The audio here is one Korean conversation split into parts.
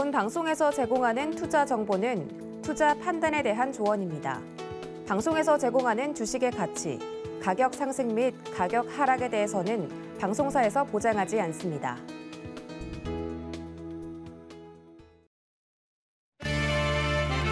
본 방송에서 제공하는 투자 정보는 투자 판단에 대한 조언입니다. 방송에서 제공하는 주식의 가치, 가격 상승 및 가격 하락에 대해서는 방송사에서 보장하지 않습니다.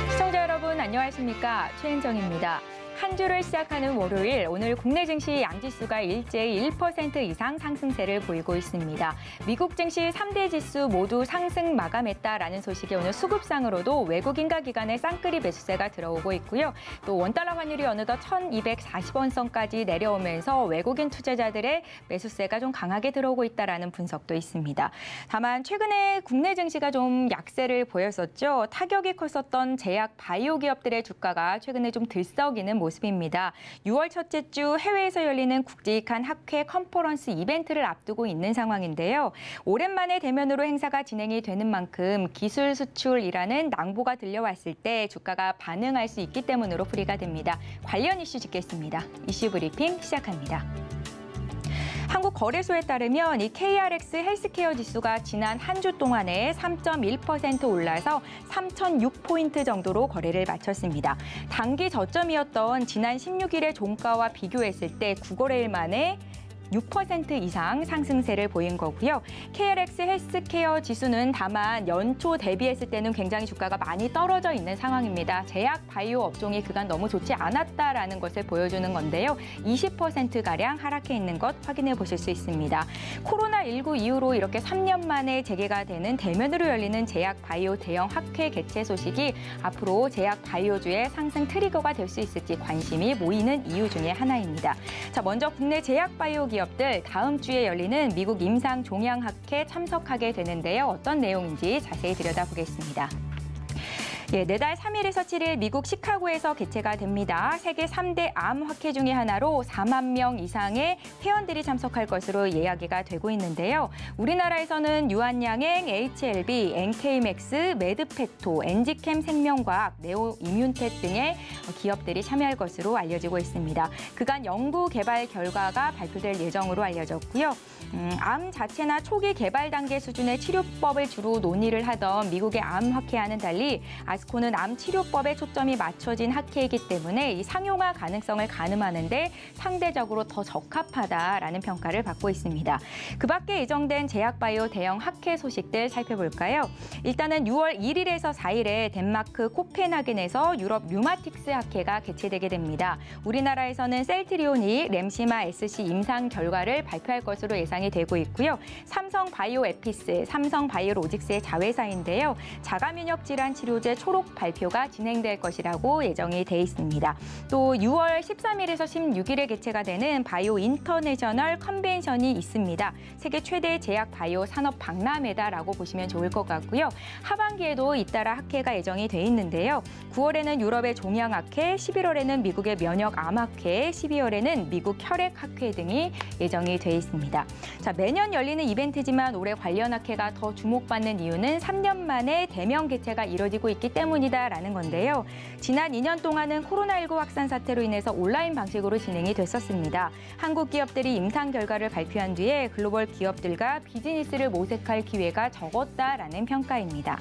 시청자 여러분 안녕하십니까? 최은정입니다. 한 주를 시작하는 월요일, 오늘 국내 증시 양지수가 일제히 1% 이상 상승세를 보이고 있습니다. 미국 증시 3대 지수 모두 상승 마감했다라는 소식이 오늘 수급상으로도 외국인가 기관의 쌍끌이 매수세가 들어오고 있고요. 또 원달러 환율이 어느덧 1,240원 선까지 내려오면서 외국인 투자자들의 매수세가 좀 강하게 들어오고 있다라는 분석도 있습니다. 다만 최근에 국내 증시가 좀 약세를 보였었죠. 타격이 컸었던 제약 바이오 기업들의 주가가 최근에 좀 들썩이는 모습입니다. 6월 첫째 주 해외에서 열리는 굵직한 학회 컨퍼런스 이벤트를 앞두고 있는 상황인데요. 오랜만에 대면으로 행사가 진행이 되는 만큼 기술 수출이라는 낭보가 들려왔을 때 주가가 반응할 수 있기 때문으로 풀이가 됩니다. 관련 이슈 짚겠습니다. 이슈 브리핑 시작합니다. 한국거래소에 따르면 이 KRX 헬스케어 지수가 지난 한 주 동안에 3.1% 올라서 3,006포인트 정도로 거래를 마쳤습니다. 단기 저점이었던 지난 16일의 종가와 비교했을 때 9거래일 만에 6% 이상 상승세를 보인 거고요. KRX 헬스케어 지수는 다만 연초 대비했을 때는 굉장히 주가가 많이 떨어져 있는 상황입니다. 제약 바이오 업종이 그간 너무 좋지 않았다라는 것을 보여주는 건데요. 20%가량 하락해 있는 것 확인해 보실 수 있습니다. 코로나19 이후로 이렇게 3년 만에 재개가 되는 대면으로 열리는 제약 바이오 대형 학회 개최 소식이 앞으로 제약 바이오주의 상승 트리거가 될 수 있을지 관심이 모이는 이유 중에 하나입니다. 자, 먼저 국내 제약 바이오 기업들 다음 주에 열리는 미국 임상 종양학회 참석하게 되는데요. 어떤 내용인지 자세히 들여다보겠습니다. 내달 3일에서 7일 미국 시카고에서 개최가 됩니다. 세계 3대 암 학회 중에 하나로 4만 명 이상의 회원들이 참석할 것으로 이야기가 되고 있는데요. 우리나라에서는 유한양행, HLB, NK맥스, 메드페토, 엔지캠 생명과학, 네오이뮨텍 등의 기업들이 참여할 것으로 알려지고 있습니다. 그간 연구 개발 결과가 발표될 예정으로 알려졌고요. 암 자체나 초기 개발 단계 수준의 치료법을 주로 논의를 하던 미국의 암 학회와는 달리 아스코는 암 치료법에 초점이 맞춰진 학회이기 때문에 이 상용화 가능성을 가늠하는 데 상대적으로 더 적합하다라는 평가를 받고 있습니다. 그 밖에 예정된 제약바이오 대형 학회 소식들 살펴볼까요? 일단은 6월 1일에서 4일에 덴마크 코펜하겐에서 유럽 류마틱스 학회가 개최되게 됩니다. 우리나라에서는 셀트리온이 램시마 SC 임상 결과를 발표할 것으로 예상이 되고 있고요. 삼성 바이오 에피스, 삼성 바이오로직스의 자회사인데요. 자가면역 질환 치료제 초록 발표가 진행될 것이라고 예정이 돼 있습니다. 또 6월 13일에서 16일에 개최가 되는 바이오 인터내셔널 컨벤션이 있습니다. 세계 최대 제약 바이오 산업 박람회다라고 보시면 좋을 것 같고요. 하반기에도 잇따라 학회가 예정이 돼 있는데요. 9월에는 유럽의 종양학회, 11월에는 미국의 면역암학회, 12월에는 미국 혈액학회 등이 예정이 돼 있습니다. 자, 매년 열리는 이벤트지만 올해 관련 학회가 더 주목받는 이유는 3년 만에 대면 개최가 이뤄지고 있기 때문이다라는 건데요. 지난 2년 동안은 코로나19 확산 사태로 인해서 온라인 방식으로 진행이 됐었습니다. 한국 기업들이 임상 결과를 발표한 뒤에 글로벌 기업들과 비즈니스를 모색할 기회가 적었다라는 평가입니다.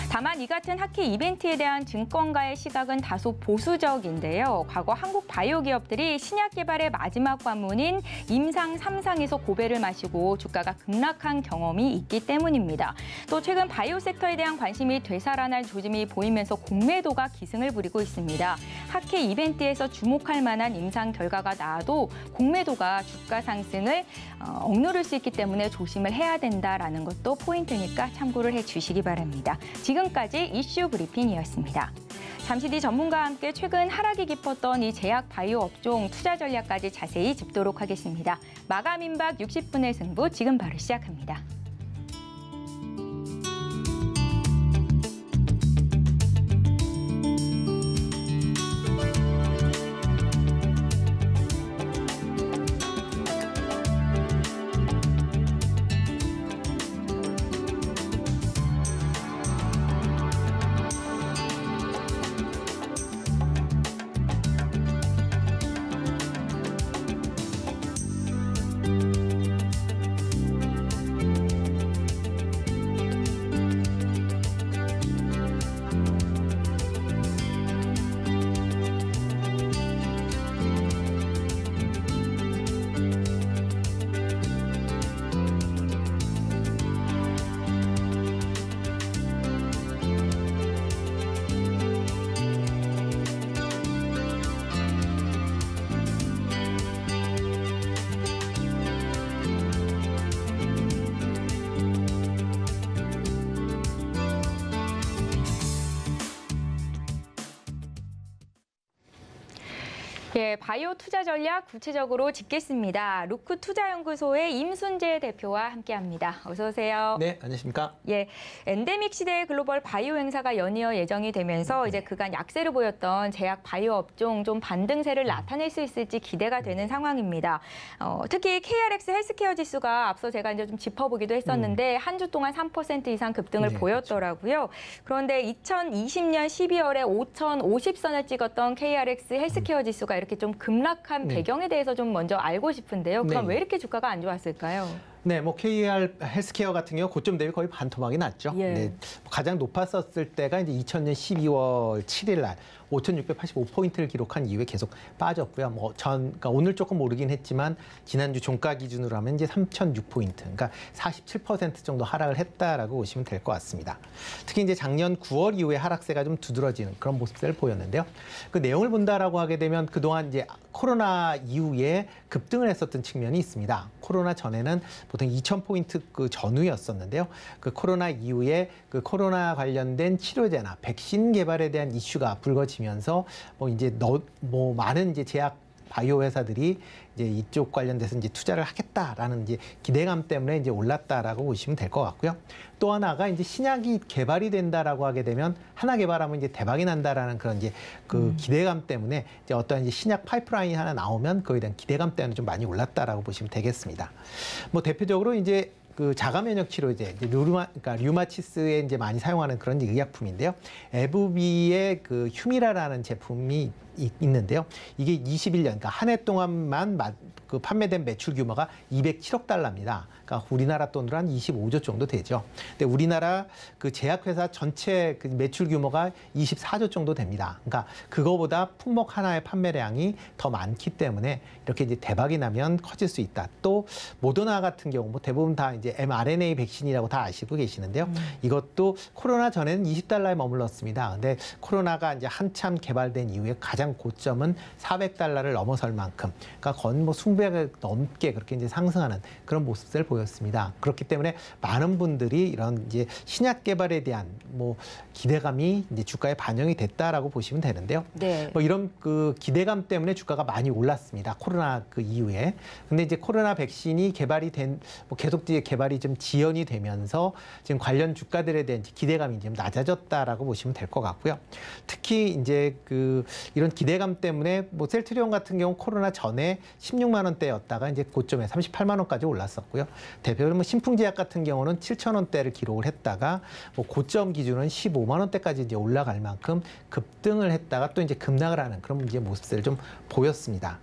다만 이 같은 학회 이벤트에 대한 증권가의 시각은 다소 보수적인데요. 과거 한국 바이오 기업들이 신약 개발의 마지막 관문인 임상 3상에서 고배를 마시고 주가가 급락한 경험이 있기 때문입니다. 또 최근 바이오 섹터에 대한 관심이 되살아날 조짐이 보이면서 공매도가 기승을 부리고 있습니다. 학회 이벤트에서 주목할 만한 임상 결과가 나와도 공매도가 주가 상승을 억누를 수 있기 때문에 조심을 해야 된다라는 것도 포인트니까 참고를 해주시기 바랍니다. 지금까지 이슈 브리핑이었습니다. 잠시 뒤 전문가와 함께 최근 하락이 깊었던 이 제약 바이오 업종 투자 전략까지 자세히 짚도록 하겠습니다. 마감 임박 60분의 승부 지금 바로 시작합니다. 예, 바이오 투자 전략 구체적으로 짚겠습니다. 루크 투자연구소의 임순재 대표와 함께합니다. 어서 오세요. 네, 안녕하십니까? 예, 엔데믹 시대의 글로벌 바이오 행사가 연이어 예정이 되면서 이제 그간 약세를 보였던 제약 바이오 업종 좀 반등세를 나타낼 수 있을지 기대가 되는 상황입니다. 특히 KRX 헬스케어 지수가 앞서 제가 이제 좀 짚어보기도 했었는데 한 주 동안 3% 이상 급등을 보였더라고요. 그런데 2020년 12월에 5,050선을 찍었던 KRX 헬스케어 지수가 이렇게 좀 급락한 배경에 대해서 좀 먼저 알고 싶은데요. 그럼 왜 이렇게 주가가 안 좋았을까요? 네, 뭐 KR 헬스케어 같은 경우 고점 대비 거의 반토막이 났죠. 예. 네, 가장 높았었을 때가 이제 2000년 12월 7일 날 5,685포인트를 기록한 이후에 계속 빠졌고요. 그러니까 오늘 조금 오르긴 했지만 지난주 종가 기준으로 하면 이제 3,006포인트, 그러니까 47% 정도 하락을 했다라고 보시면 될 것 같습니다. 특히 이제 작년 9월 이후에 하락세가 좀 두드러지는 그런 모습을 보였는데요. 그 내용을 본다라고 하게 되면 그동안 이제 코로나 이후에 급등을 했었던 측면이 있습니다. 코로나 전에는 보통 2,000포인트 그 전후였었는데요. 그 코로나 이후에 그 코로나 관련된 치료제나 백신 개발에 대한 이슈가 불거지면서 많은 이제 제약 바이오 회사들이 이제 이쪽 관련돼서 이제 투자를 하겠다라는 이제 기대감 때문에 이제 올랐다라고 보시면 될 것 같고요. 또 하나가 이제 신약이 개발이 된다라고 하게 되면 하나 개발하면 이제 대박이 난다라는 그런 이제 그 기대감 때문에 이제 어떤 이제 신약 파이프라인이 하나 나오면 그거에 대한 기대감 때문에 좀 많이 올랐다라고 보시면 되겠습니다. 뭐 대표적으로 이제 그 자가 면역 치료제, 이제 그러니까 류마티스에 이제 많이 사용하는 그런 의약품인데요. 에브비의 그 휴미라라는 제품이 있는데요. 이게 21년, 그러니까 한 해 동안만 그 판매된 매출 규모가 207억 달러입니다. 그러니까 우리나라 돈으로 한 25조 정도 되죠. 근데 우리나라 그 제약회사 전체 그 매출 규모가 24조 정도 됩니다. 그러니까 그거보다 품목 하나의 판매량이 더 많기 때문에 이렇게 이제 대박이 나면 커질 수 있다. 또 모더나 같은 경우 뭐 대부분 다 이제 mRNA 백신이라고 다 아시고 계시는데요. 이것도 코로나 전에는 20달러에 머물렀습니다. 근데 코로나가 이제 한참 개발된 이후에 가장 고점은 400달러를 넘어설 만큼, 그러니까 거의 뭐 20배가 넘게 그렇게 이제 상승하는 그런 모습을 보였습니다. 그렇기 때문에 많은 분들이 이런 이제 신약 개발에 대한 뭐 기대감이 이제 주가에 반영이 됐다라고 보시면 되는데요. 네. 뭐 이런 그 기대감 때문에 주가가 많이 올랐습니다. 코로나 그 이후에. 근데 이제 코로나 백신이 개발이 뭐 계속 이제 개발이 좀 지연이 되면서 지금 관련 주가들에 대한 기대감이 좀 낮아졌다라고 보시면 될 것 같고요. 특히 이제 그 이런 기대감 때문에 뭐 셀트리온 같은 경우 코로나 전에 16만 원대였다가 이제 고점에 38만 원까지 올랐었고요. 대표적으로 뭐 신풍제약 같은 경우는 7천 원대를 기록을 했다가 뭐 고점 기준은 15만 원대까지 이제 올라갈 만큼 급등을 했다가 또 이제 급락을 하는 그런 이제 모습들을 좀 보였습니다.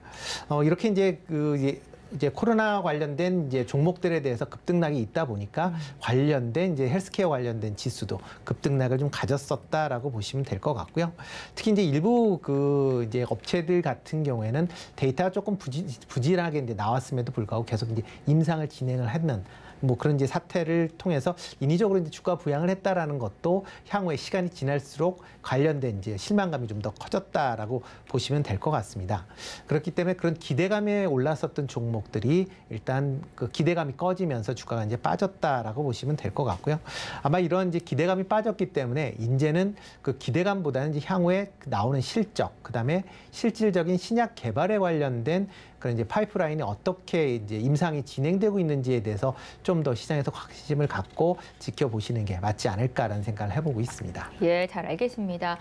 이렇게 이제 코로나 관련된 이제 종목들에 대해서 급등락이 있다 보니까 관련된 이제 헬스케어 관련된 지수도 급등락을 좀 가졌었다라고 보시면 될 것 같고요. 특히 이제 일부 그 이제 업체들 같은 경우에는 데이터가 조금 부진하게 이제 나왔음에도 불구하고 계속 이제 임상을 진행을 했는 뭐 그런 이제 사태를 통해서 인위적으로 이제 주가 부양을 했다라는 것도 향후에 시간이 지날수록 관련된 이제 실망감이 좀 더 커졌다라고 보시면 될 것 같습니다. 그렇기 때문에 그런 기대감에 올랐었던 종목들이 일단 그 기대감이 꺼지면서 주가가 이제 빠졌다라고 보시면 될 것 같고요. 아마 이런 이제 기대감이 빠졌기 때문에 이제는 그 기대감보다는 이제 향후에 나오는 실적, 그다음에 실질적인 신약 개발에 관련된 그런 이제 파이프라인이 어떻게 이제 임상이 진행되고 있는지에 대해서 좀 더 시장에서 관심을 갖고 지켜보시는 게 맞지 않을까라는 생각을 해보고 있습니다. 예, 잘 알겠습니다.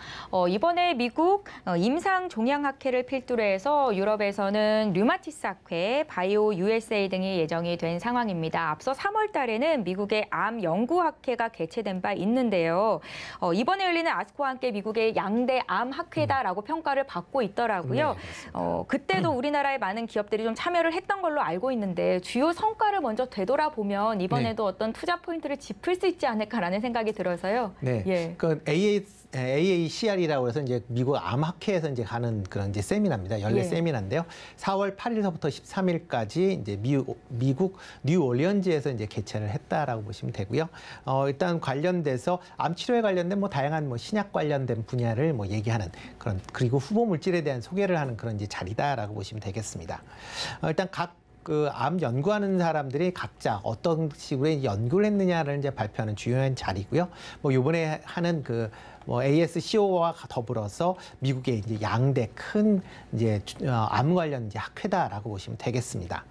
이번에 미국 임상 종양 학회를 필두로 해서 유럽에서는 류마티스 학회, 바이오 USA 등이 예정이 된 상황입니다. 앞서 3월 달에는 미국의 암 연구 학회가 개최된 바 있는데요. 이번에 열리는 아스코와 함께 미국의 양대 암 학회다라고 평가를 받고 있더라고요. 그때도 우리나라의 많은 기업들이 좀 참여를 했던 걸로 알고 있는데 주요 성과를 먼저 되돌아보면 이번에도 어떤 투자 포인트를 짚을 수 있지 않을까라는 생각이 들어서요. 네. 예. 그 AACR이라고 해서 이제 미국 암학회에서 이제 가는 그런 이제 세미나입니다. 연례 세미나인데요. 4월 8일서부터 13일까지 이제 미국 뉴올리언즈에서 이제 개최를 했다라고 보시면 되고요. 일단 관련돼서 암 치료에 관련된 뭐 다양한 뭐 신약 관련된 분야를 뭐 얘기하는 그런, 그리고 후보 물질에 대한 소개를 하는 그런 이제 자리다라고 보시면 되겠습니다. 일단 각 그 암 연구하는 사람들이 각자 어떤 식으로 연구를 했느냐를 이제 발표하는 중요한 자리고요. 뭐 이번에 하는 그 뭐 ASCO와 더불어서 미국의 이제 양대 큰 이제 암 관련 이제 학회다라고 보시면 되겠습니다.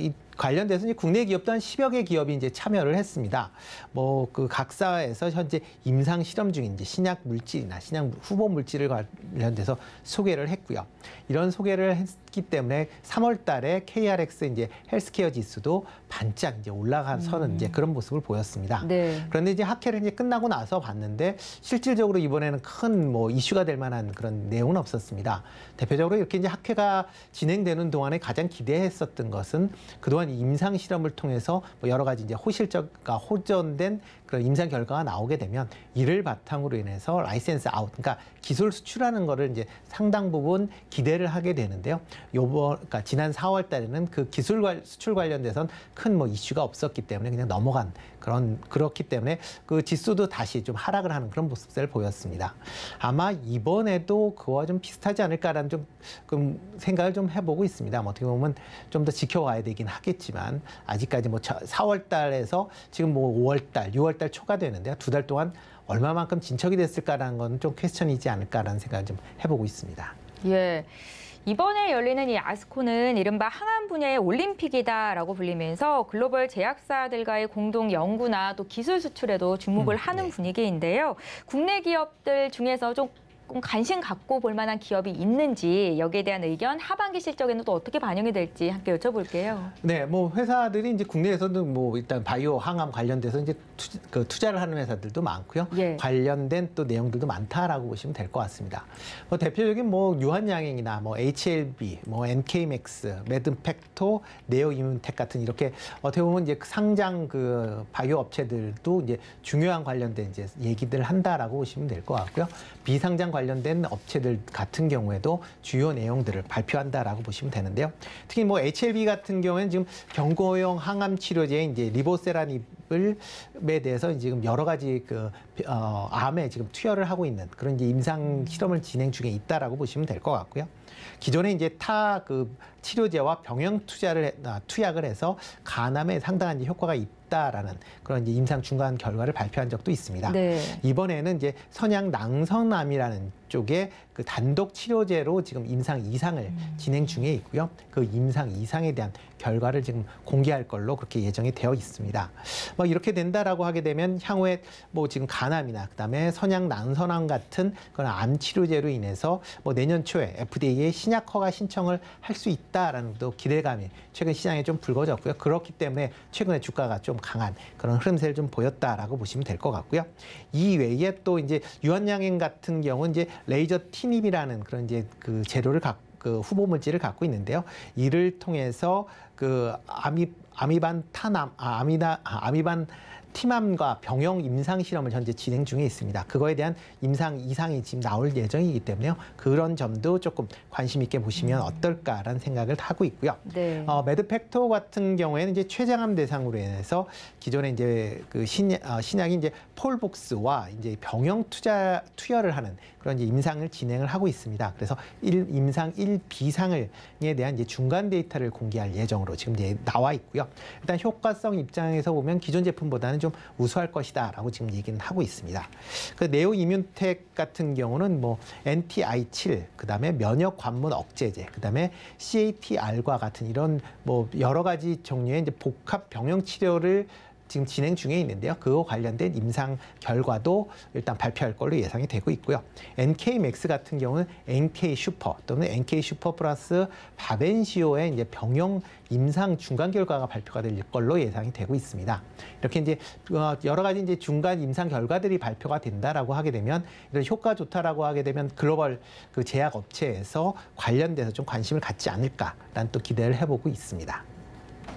이 관련돼서 이제 국내 기업도 한 10여 개 기업이 이제 참여를 했습니다. 뭐 그 각사에서 현재 임상 실험 중인 이제 신약 물질이나 신약 후보 물질을 관련돼서 소개를 했고요. 이런 소개를 했기 때문에 3월 달에 KRX 이제 헬스케어 지수도 반짝 이제 올라가서는 이제 그런 모습을 보였습니다. 네. 그런데 이제 학회를 이제 끝나고 나서 봤는데 실질적으로 이번에는 큰 뭐 이슈가 될 만한 그런 내용은 없었습니다. 대표적으로 이렇게 이제 학회가 진행되는 동안에 가장 기대했었던 것은 그동안 임상 실험을 통해서 뭐 여러 가지 이제 호전된 그런 임상 결과가 나오게 되면 이를 바탕으로 인해서 라이센스 아웃, 그러니까 기술 수출하는 거를 이제 상당 부분 기대를 하게 되는데요. 그러니까 지난 4월 달에는 그 기술 수출 관련돼선 큰 뭐 이슈가 없었기 때문에 그냥 넘어간 그렇기 때문에 그 지수도 다시 좀 하락을 하는 그런 모습을 보였습니다. 아마 이번에도 그와 좀 비슷하지 않을까라는 좀 생각을 좀 해보고 있습니다. 어떻게 보면 좀 더 지켜와야 되긴 하겠지만 아직까지 뭐 4월 달에서 지금 뭐 5월 달, 6월 달 초가 되는데요. 2달 동안 얼마만큼 진척이 됐을까라는 건 좀 퀘스천이지 않을까라는 생각을 좀 해보고 있습니다. 예. 이번에 열리는 이 아스코는 이른바 항암 분야의 올림픽이다라고 불리면서 글로벌 제약사들과의 공동 연구나 또 기술 수출에도 주목을 하는 분위기인데요. 국내 기업들 중에서 좀 관심 갖고 볼 만한 기업이 있는지 여기에 대한 의견 하반기 실적에는 또 어떻게 반영이 될지 함께 여쭤볼게요. 네, 뭐 회사들이 이제 국내에서도 뭐 일단 바이오 항암 관련돼서 이제 투자를 하는 회사들도 많고요. 예. 관련된 또 내용들도 많다라고 보시면 될 것 같습니다. 뭐 대표적인 뭐 유한양행이나 뭐 HLB, 뭐 NK맥스, 매든팩토, 네오이뮨텍 같은 이렇게 어떻게 보면 이제 상장 그 바이오 업체들도 이제 중요한 관련된 이제 얘기들 한다라고 보시면 될 것 같고요. 비상장 관련된 업체들 같은 경우에도 주요 내용들을 발표한다라고 보시면 되는데요. 특히 뭐 HLB 같은 경우에는 지금 경고용 항암 치료제인 이제 리보세라닙에 대해서 지금 여러 가지 암에 지금 투여를 하고 있는 그런 이제 임상 실험을 진행 중에 있다라고 보시면 될 것 같고요. 기존에 이제 타 치료제와 병행 투약을 해서 간암에 상당한 이제 효과가 있다라는 그런 이제 임상 중간 결과를 발표한 적도 있습니다. 네. 이번에는 이제 선양 낭선암이라는 쪽에 그 단독 치료제로 지금 임상 2상을 진행 중에 있고요. 그 임상 2상에 대한 결과를 지금 공개할 걸로 그렇게 예정이 되어 있습니다. 뭐 이렇게 된다라고 하게 되면 향후에 뭐 지금 간암이나 그다음에 선양 낭선암 같은 그런 암 치료제로 인해서 뭐 내년 초에 FDA에 신약 허가 신청을 할 수 있다라는 또 기대감이 최근 시장에 좀 불거졌고요. 그렇기 때문에 최근에 주가가 좀 강한 그런 흐름세를 좀 보였다라고 보시면 될 것 같고요. 이 외에 또 이제 유한양행 같은 경우는 이제 레이저 티닙이라는 그런 이제 그 재료를 그 후보 물질을 갖고 있는데요. 이를 통해서 그 아미반 티맘과 병용 임상 실험을 현재 진행 중에 있습니다. 그거에 대한 임상 2상이 지금 나올 예정이기 때문에요. 그런 점도 조금 관심 있게 보시면 어떨까라는 생각을 하고 있고요. 네. 매드팩토 같은 경우에는 이제 췌장암 대상으로 인해서 기존에 이제 그 신약이 이제 폴복스와 이제 병용 투여를 하는 그런 이제 임상을 진행을 하고 있습니다. 그래서 임상 1B상에 대한 이제 중간 데이터를 공개할 예정으로 지금 이제 나와 있고요. 일단 효과성 입장에서 보면 기존 제품보다는 좀 우수할 것이다라고 지금 얘기는 하고 있습니다. 그 네오이뮨텍 같은 경우는 뭐 NTI7, 그다음에 면역 관문 억제제, 그다음에 CATR과 같은 이런 뭐 여러 가지 종류의 이제 복합 병용 치료를 지금 진행 중에 있는데요. 그거 관련된 임상 결과도 일단 발표할 걸로 예상이 되고 있고요. NK맥스 같은 경우는 NK슈퍼 또는 NK슈퍼 플러스 바벤시오의 이제 병용 임상 중간 결과가 발표가 될 걸로 예상이 되고 있습니다. 이렇게 이제 여러 가지 이제 중간 임상 결과들이 발표가 된다라고 하게 되면 이런 효과 좋다라고 하게 되면 글로벌 그 제약 업체에서 관련돼서 좀 관심을 갖지 않을까라는 또 기대를 해보고 있습니다.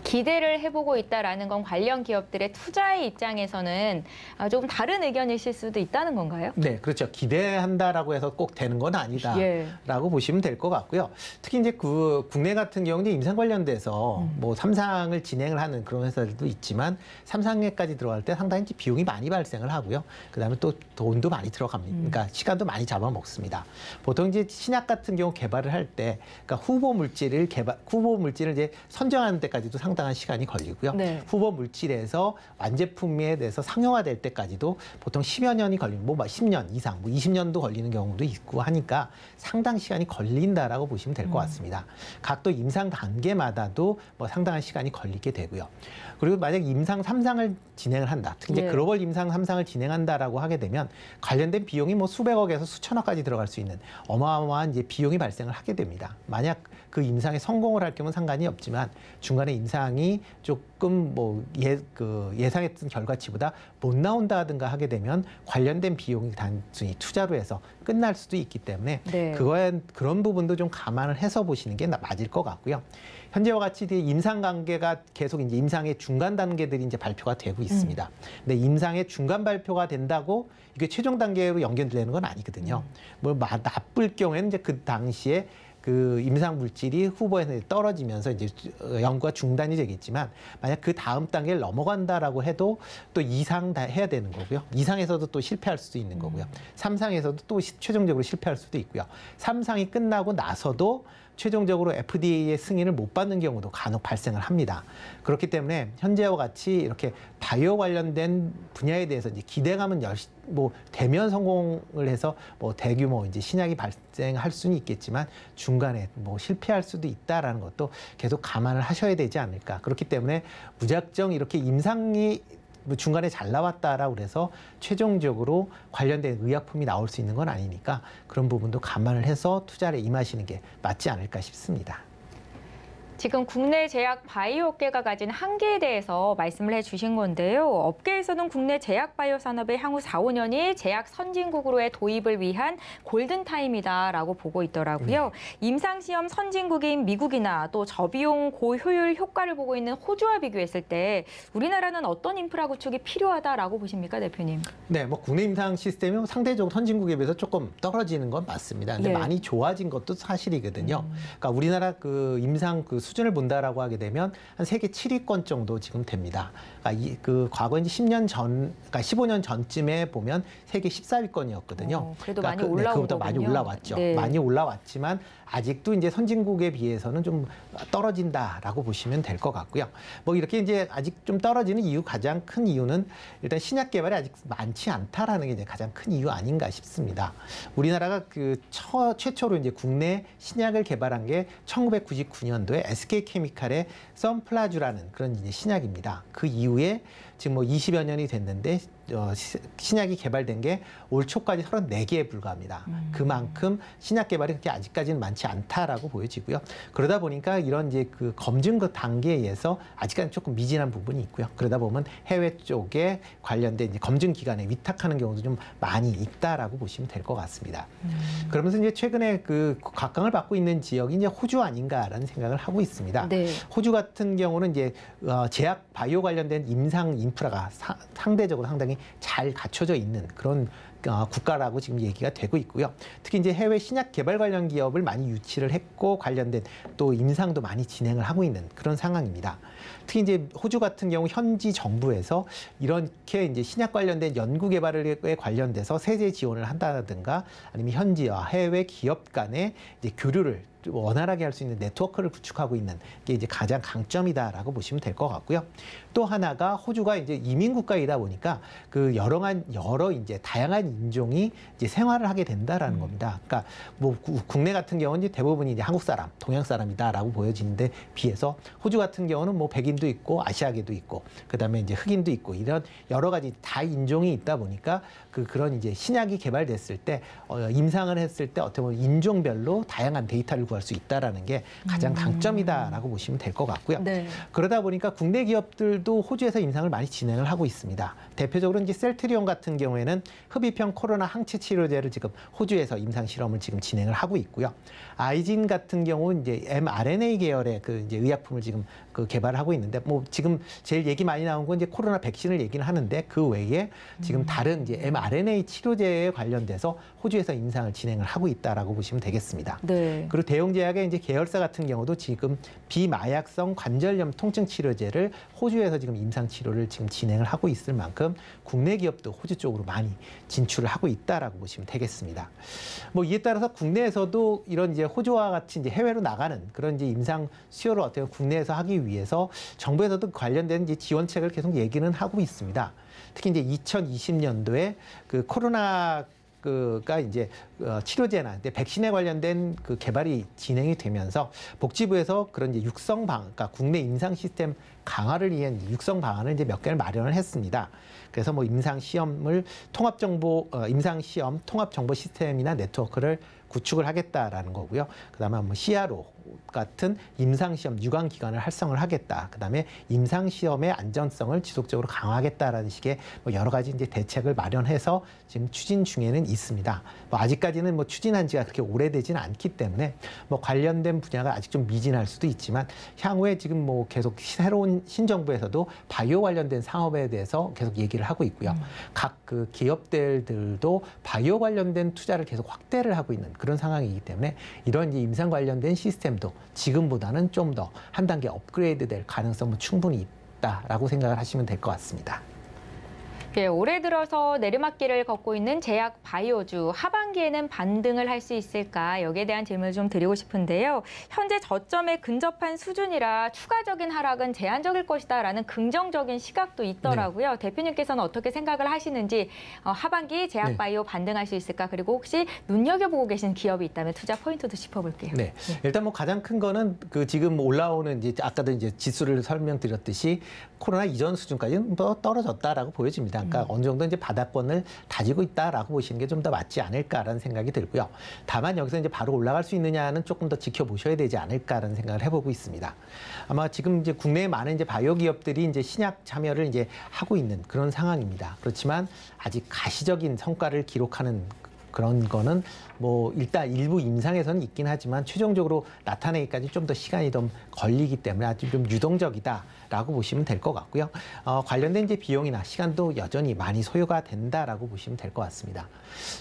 기대를 해보고 있다라는 건 관련 기업들의 투자의 입장에서는 조금 다른 의견이실 수도 있다는 건가요? 네, 그렇죠. 기대한다라고 해서 꼭 되는 건 아니다라고 예. 보시면 될 것 같고요. 특히 이제 그 국내 같은 경우는 임상 관련돼서 뭐 3상을 진행을 하는 그런 회사들도 있지만 3상에까지 들어갈 때 상당히 비용이 많이 발생을 하고요. 그다음에 또 돈도 많이 들어갑니다. 그러니까 시간도 많이 잡아먹습니다. 보통 이제 신약 같은 경우 개발을 할 때, 그러니까 후보 물질을 이제 선정하는 데까지도 상당한 상당한 시간이 걸리고요. 네. 후보 물질에서 완제품에 대해서 상용화될 때까지도 보통 10여 년이 걸리는, 뭐 10년 이상, 뭐 20년도 걸리는 경우도 있고 하니까 상당 시간이 걸린다라고 보시면 될 것 같습니다. 각 또 임상 단계마다도 뭐 상당한 시간이 걸리게 되고요. 그리고 만약 임상 3상을 진행을 한다. 특히 이제 네. 글로벌 임상 3상을 진행한다라고 하게 되면 관련된 비용이 뭐 수백억에서 수천억까지 들어갈 수 있는 어마어마한 이제 비용이 발생을 하게 됩니다. 만약 그 임상에 성공을 할 경우는 상관이 없지만 중간에 임상이 조금 뭐 예상했던 결과치보다 못 나온다든가 하게 되면 관련된 비용이 단순히 투자로 해서 끝날 수도 있기 때문에 네. 그런 부분도 좀 감안을 해서 보시는 게 맞을 것 같고요. 현재와 같이 임상 관계가 계속 이제 임상의 중간 단계들이 이제 발표가 되고 있습니다. 근데 임상의 중간 발표가 된다고 이게 최종 단계로 연결되는 건 아니거든요. 뭐 나쁠 경우에는 이제 그 당시에 그 임상 물질이 후보에서 떨어지면서 이제 연구가 중단이 되겠지만 만약 그 다음 단계를 넘어간다라고 해도 또 2상 다 해야 되는 거고요. 2상에서도 또 실패할 수도 있는 거고요. 3상에서도 또 최종적으로 실패할 수도 있고요. 3상이 끝나고 나서도 최종적으로 FDA의 승인을 못 받는 경우도 간혹 발생을 합니다. 그렇기 때문에 현재와 같이 이렇게 바이오 관련된 분야에 대해서 이제 기대감은 뭐 대면 성공을 해서 뭐 대규모 이제 신약이 발생할 수는 있겠지만 중간에 뭐 실패할 수도 있다라는 것도 계속 감안을 하셔야 되지 않을까. 그렇기 때문에 무작정 이렇게 임상이 뭐 중간에 잘 나왔다라고 그래서 최종적으로 관련된 의약품이 나올 수 있는 건 아니니까 그런 부분도 감안을 해서 투자를 임하시는 게 맞지 않을까 싶습니다. 지금 국내 제약 바이오 업계가 가진 한계에 대해서 말씀을 해주신 건데요. 업계에서는 국내 제약 바이오 산업의 향후 4, 5년이 제약 선진국으로의 도입을 위한 골든타임이다라고 보고 있더라고요. 임상시험 선진국인 미국이나 또 저비용 고효율 효과를 보고 있는 호주와 비교했을 때 우리나라는 어떤 인프라 구축이 필요하다라고 보십니까, 대표님? 네, 뭐 국내 임상 시스템이 상대적으로 선진국에 비해서 조금 떨어지는 건 맞습니다. 근데 네. 많이 좋아진 것도 사실이거든요. 그러니까 우리나라 그 임상 그 수준을 본다라고 하게 되면 한 세계 7위권 정도 지금 됩니다. 그러니까 과거 이제 10년 전, 그러니까 15년 전쯤에 보면 세계 14위권이었거든요. 그래도 그러니까 많이 올라온 그보다 많이 거군요. 올라왔죠. 네. 많이 올라왔지만 아직도 이제 선진국에 비해서는 좀 떨어진다라고 보시면 될 것 같고요. 뭐 이렇게 이제 아직 좀 떨어지는 이유 가장 큰 이유는 일단 신약 개발이 아직 많지 않다라는 게 이제 가장 큰 이유 아닌가 싶습니다. 우리나라가 그 최초로 이제 국내 신약을 개발한 게 1999년도에 SK케미칼의 썬플라주라는 그런 이제 신약입니다. 그 이후에 지금 뭐 20여 년이 됐는데 신약이 개발된 게 올 초까지 34개에 불과합니다. 그만큼 신약 개발이 그렇게 아직까지는 많지 않다라고 보여지고요. 그러다 보니까 이런 이제 그 검증 그 단계에서 아직까지 조금 미진한 부분이 있고요. 그러다 보면 해외 쪽에 관련된 이제 검증 기관에 위탁하는 경우도 좀 많이 있다라고 보시면 될 것 같습니다. 그러면서 이제 최근에 그 각광을 받고 있는 지역이 이제 호주 아닌가라는 생각을 하고 있습니다. 네. 호주 같은 경우는 이제 제약 바이오 관련된 임상 인프라가 상대적으로 상당히 잘 갖춰져 있는 그런 국가라고 지금 얘기가 되고 있고요. 특히 이제 해외 신약 개발 관련 기업을 많이 유치를 했고 관련된 또 임상도 많이 진행을 하고 있는 그런 상황입니다. 특히 이제 호주 같은 경우 현지 정부에서 이렇게 이제 신약 관련된 연구 개발에 관련돼서 세제 지원을 한다든가 아니면 현지와 해외 기업 간의 이제 교류를 원활하게 할 수 있는 네트워크를 구축하고 있는 게 이제 가장 강점이다라고 보시면 될 것 같고요. 또 하나가 호주가 이제 이민 국가이다 보니까 그 여러 이제 다양한 인종이 이제 생활을 하게 된다라는 겁니다. 그러니까 뭐 국내 같은 경우는 이제 대부분이 이제 한국 사람, 동양 사람이다라고 보여지는데 비해서 호주 같은 경우는 뭐 백인도 있고 아시아계도 있고 그다음에 이제 흑인도 있고 이런 여러 가지 다 인종이 있다 보니까 그런 이제 신약이 개발됐을 때 임상을 했을 때 어떻게 보면 인종별로 다양한 데이터를 구할 수 있다라는 게 가장 강점이다라고 보시면 될 것 같고요. 네. 그러다 보니까 국내 기업들도 호주에서 임상을 많이 진행을 하고 있습니다. 대표적으로 이제 셀트리온 같은 경우에는 흡입형 코로나 항체 치료제를 지금 호주에서 임상 실험을 지금 진행을 하고 있고요. 아이진 같은 경우 이제 mRNA 계열의 그 이제 의약품을 지금 그 개발을 하고 있는데 뭐 지금 제일 얘기 많이 나온 건 이제 코로나 백신을 얘기는 하는데 그 외에 지금 다른 이제 mRNA 치료제에 관련돼서 호주에서 임상을 진행을 하고 있다라고 보시면 되겠습니다. 네. 그리고 대형제약의 이제 계열사 같은 경우도 지금 비마약성 관절염 통증 치료제를 호주에서 지금 임상 치료를 지금 진행을 하고 있을 만큼 국내 기업도 호주 쪽으로 많이 진출 진출을 하고 있다라고 보시면 되겠습니다. 뭐 이에 따라서 국내에서도 이런 이제 호주와 같이 이제 해외로 나가는 그런 이제 임상 수요를 어떻게 국내에서 하기 위해서 정부에서도 관련된 이제 지원책을 계속 얘기는 하고 있습니다. 특히 이제 2020년도에 그 코로나 가 이제 치료제나 백신에 관련된 그 개발이 진행이 되면서 복지부에서 그런 이제 육성 방, 그러니까 국내 임상 시스템 강화를 위한 육성 방안을 이제 몇 개를 마련을 했습니다. 그래서 뭐 임상 시험을 임상 시험 통합 정보 시스템이나 네트워크를 구축을 하겠다라는 거고요. 그다음에 뭐 CRO 같은 임상시험 유관 기관을 활성화를 하겠다. 그다음에 임상시험의 안전성을 지속적으로 강화하겠다라는 식의 뭐 여러 가지 이제 대책을 마련해서 지금 추진 중에는 있습니다. 뭐 아직까지는 뭐 추진한 지가 그렇게 오래되지는 않기 때문에 뭐 관련된 분야가 아직 좀 미진할 수도 있지만 향후에 지금 뭐 계속 새로운 신정부에서도 바이오 관련된 상업에 대해서 계속 얘기를 하고 있고요. 각 그 기업들도 바이오 관련된 투자를 계속 확대를 하고 있는 그런 상황이기 때문에 이런 이제 임상 관련된 시스템도 지금보다는 좀 더 한 단계 업그레이드 될 가능성은 충분히 있다라고 생각을 하시면 될 것 같습니다. 예, 올해 들어서 내리막길을 걷고 있는 제약 바이오주, 하반기에는 반등을 할 수 있을까? 여기에 대한 질문을 좀 드리고 싶은데요. 현재 저점에 근접한 수준이라 추가적인 하락은 제한적일 것이다라는 긍정적인 시각도 있더라고요. 네. 대표님께서는 어떻게 생각을 하시는지 하반기 제약 바이오 반등할 수 있을까? 그리고 혹시 눈여겨보고 계신 기업이 있다면 투자 포인트도 짚어볼게요. 네, 일단 뭐 가장 큰 거는 그 지금 올라오는 이제 아까도 이제 지수를 설명드렸듯이 코로나 이전 수준까지는 뭐 떨어졌다라고 보여집니다. 그러니까 어느 정도 이제 바닥권을 다지고 있다라고 보시는 게 좀 더 맞지 않을까라는 생각이 들고요. 다만 여기서 이제 바로 올라갈 수 있느냐는 조금 더 지켜보셔야 되지 않을까라는 생각을 해보고 있습니다. 아마 지금 이제 국내에 많은 이제 바이오 기업들이 이제 신약 참여를 이제 하고 있는 그런 상황입니다. 그렇지만 아직 가시적인 성과를 기록하는 그런 거는 뭐 일단 일부 임상에서는 있긴 하지만 최종적으로 나타내기까지 좀 더 시간이 좀 걸리기 때문에 아주 좀 유동적이다라고 보시면 될 것 같고요. 관련된 이제 비용이나 시간도 여전히 많이 소요가 된다라고 보시면 될 것 같습니다.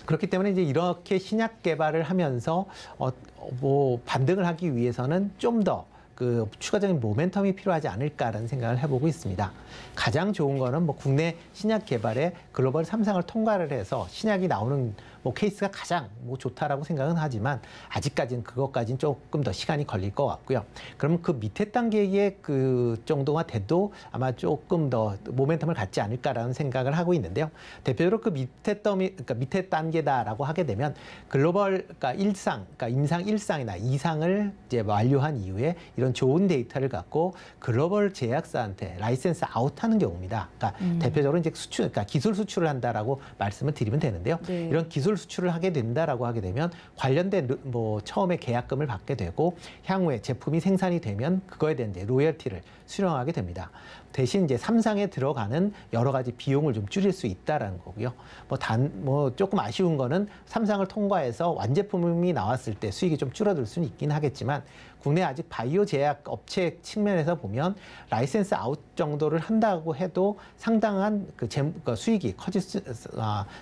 그렇기 때문에 이제 이렇게 신약 개발을 하면서 뭐 반등을 하기 위해서는 좀 더 그 추가적인 모멘텀이 필요하지 않을까라는 생각을 해보고 있습니다. 가장 좋은 거는 뭐 국내 신약 개발에 글로벌 3상을 통과를 해서 신약이 나오는 뭐 케이스가 가장 뭐 좋다라고 생각은 하지만 아직까지는 그것까지는 조금 더 시간이 걸릴 것 같고요. 그러면 그 밑에 단계의 그 정도가 돼도 아마 조금 더 모멘텀을 갖지 않을까라는 생각을 하고 있는데요. 대표적으로 그 그러니까 밑에 단계다라고 하게 되면 글로벌 그러니까 임상 1상이나 2상을 이제 완료한 이후에 이런 좋은 데이터를 갖고 글로벌 제약사한테 라이센스 아웃하는 경우입니다. 그러니까 대표적으로 이제 그러니까 기술 수출을 한다라고 말씀을 드리면 되는데요. 네. 이런 기술 수출을 하게 된다라고 하게 되면 관련된 뭐 처음에 계약금을 받게 되고 향후에 제품이 생산이 되면 그거에 대한 이제 로열티를 수령하게 됩니다. 대신 이제 3상에 들어가는 여러 가지 비용을 좀 줄일 수 있다라는 거고요. 뭐 조금 아쉬운 거는 3상을 통과해서 완제품이 나왔을 때 수익이 좀 줄어들 수는 있긴 하겠지만 국내 아직 바이오 제약 업체 측면에서 보면 라이센스 아웃 정도를 한다고 해도 상당한 그 수익이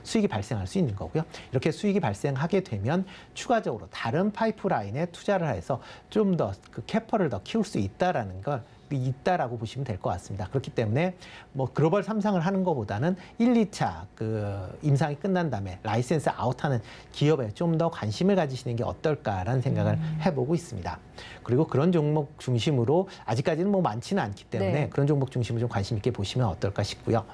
수익이 발생할 수 있는 거고요. 이렇게 수익이 발생하게 되면 추가적으로 다른 파이프라인에 투자를 해서 좀 더 그 캐퍼를 더 키울 수 있다라는 걸 있다라고 보시면 될 것 같습니다. 그렇기 때문에 뭐 글로벌 3상을 하는 것보다는 1, 2차 그 임상이 끝난 다음에 라이센스 아웃하는 기업에 좀 더 관심을 가지시는 게 어떨까라는 생각을 해보고 있습니다. 그리고 그런 종목 중심으로 아직까지는 뭐 많지는 않기 때문에 그런 종목 중심으로 좀 관심 있게 보시면 어떨까 싶고요.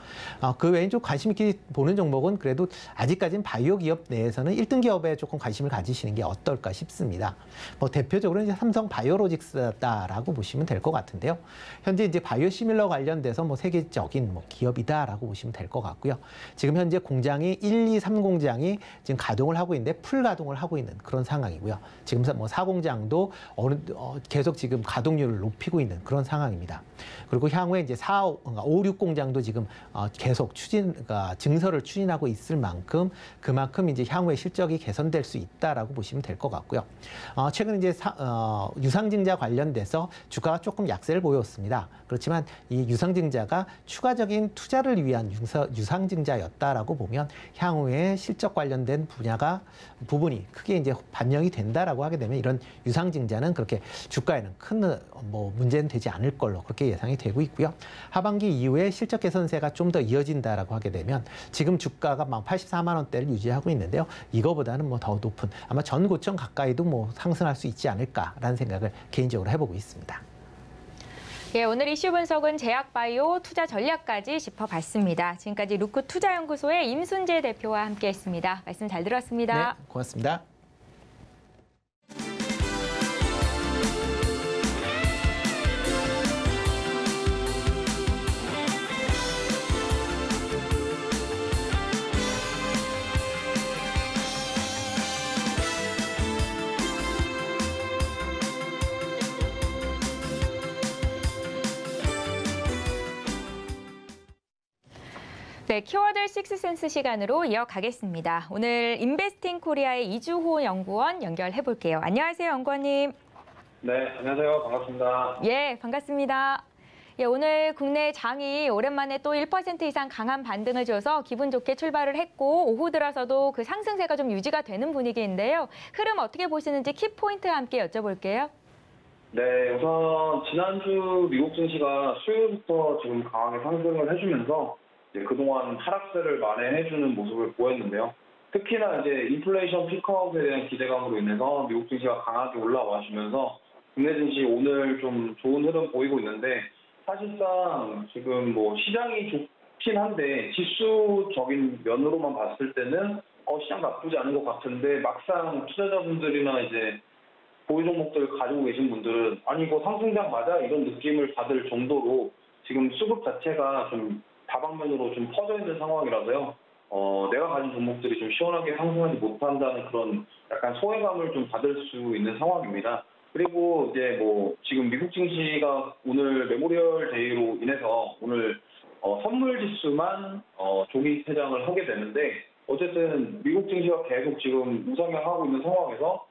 그 외에 좀 관심 있게 보는 종목은 그래도 아직까지는 바이오 기업 내에서는 1등 기업에 조금 관심을 가지시는 게 어떨까 싶습니다. 뭐 대표적으로 이제 삼성 바이오로직스다라고 보시면 될 것 같은데요. 현재 이제 바이오시밀러 관련돼서 뭐 세계적인 뭐 기업이다라고 보시면 될 것 같고요. 지금 현재 공장이 1, 2, 3 공장이 지금 가동을 하고 있는데 풀 가동을 하고 있는 그런 상황이고요. 지금 뭐 4공장도 계속 지금 가동률을 높이고 있는 그런 상황입니다. 그리고 향후에 이제 5, 6 공장도 지금 계속 증설을 추진하고 있을 만큼 그만큼 이제 향후에 실적이 개선될 수 있다라고 보시면 될 것 같고요. 최근 이제 유상증자 관련돼서 주가가 조금 약세를 보였습니다. 그렇지만 이 유상증자가 추가적인 투자를 위한 유상증자였다라고 보면 향후에 실적 관련된 부분이 크게 이제 반영이 된다라고 하게 되면 이런 유상증자는 그렇게 주가에는 큰 뭐 문제는 되지 않을 걸로 그렇게 예상이 되고 있고요. 하반기 이후에 실적 개선세가 좀 더 이어진다라고 하게 되면 지금 주가가 막 84만 원대를 유지하고 있는데요. 이거보다는 뭐 더 높은 아마 전 고점 가까이도 뭐 상승할 수 있지 않을까라는 생각을 개인적으로 해보고 있습니다. 예, 오늘 이슈 분석은 제약바이오 투자 전략까지 짚어봤습니다. 지금까지 루크 투자연구소의 임순재 대표와 함께했습니다. 말씀 잘 들었습니다. 네, 고맙습니다. 네, 키워드 식스센스 시간으로 이어가겠습니다. 오늘 인베스팅 코리아의 이주호 연구원 연결해 볼게요. 안녕하세요, 연구원님. 네, 안녕하세요. 반갑습니다. 예, 반갑습니다. 예, 오늘 국내 장이 오랜만에 또 1% 이상 강한 반등을 줘서 기분 좋게 출발을 했고 오후 들어서도 그 상승세가 좀 유지가 되는 분위기인데요. 흐름 어떻게 보시는지 키포인트와 함께 여쭤볼게요. 네, 우선 지난주 미국 증시가 수요일부터 지금 강하게 상승을 해주면서 이제 그동안 하락세를 만회해주는 모습을 보였는데요. 특히나 이제 인플레이션 피크아웃에 대한 기대감으로 인해서 미국 증시가 강하게 올라와주면서 국내 증시 오늘 좀 좋은 흐름 보이고 있는데 사실상 지금 뭐 시장이 좋긴 한데 지수적인 면으로만 봤을 때는 시장 나쁘지 않은 것 같은데 막상 투자자분들이나 이제 보유 종목들을 가지고 계신 분들은 아니 이거 상승장 맞아? 이런 느낌을 받을 정도로 지금 수급 자체가 좀 다방면으로 좀 퍼져 있는 상황이라서요. 내가 가진 종목들이 좀 시원하게 상승하지 못한다는 그런 약간 소외감을 좀 받을 수 있는 상황입니다. 그리고 이제 뭐 지금 미국 증시가 오늘 메모리얼 데이로 인해서 오늘 선물 지수만 조기 퇴장을 하게 되는데 어쨌든 미국 증시가 계속 지금 우상향하고 있는 상황에서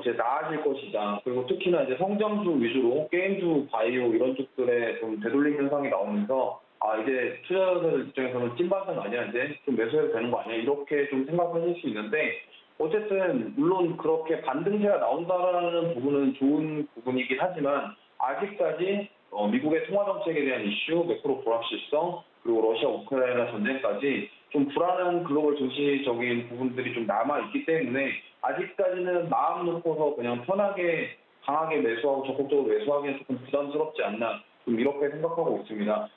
이제 나아질 것이다. 그리고 특히나 이제 성장주 위주로 게임주, 바이오 이런 쪽들에 좀 되돌림 현상이 나오면서 이제 투자자들 입장에서는 찐반등 아니야, 이제 좀 매수해도 되는 거 아니야, 이렇게 좀 생각하실 수 있는데 어쨌든 물론 그렇게 반등세가 나온다라는 부분은 좋은 부분이긴 하지만 아직까지 미국의 통화 정책에 대한 이슈, 매크로 불확실성, 그리고 러시아 우크라이나 전쟁까지 좀 불안한 글로벌 증시적인 부분들이 좀 남아있기 때문에 아직까지는 마음 놓고서 그냥 편하게 강하게 매수하고 적극적으로 매수하기는 조금 부담스럽지 않나 좀 이렇게 생각하고 있습니다.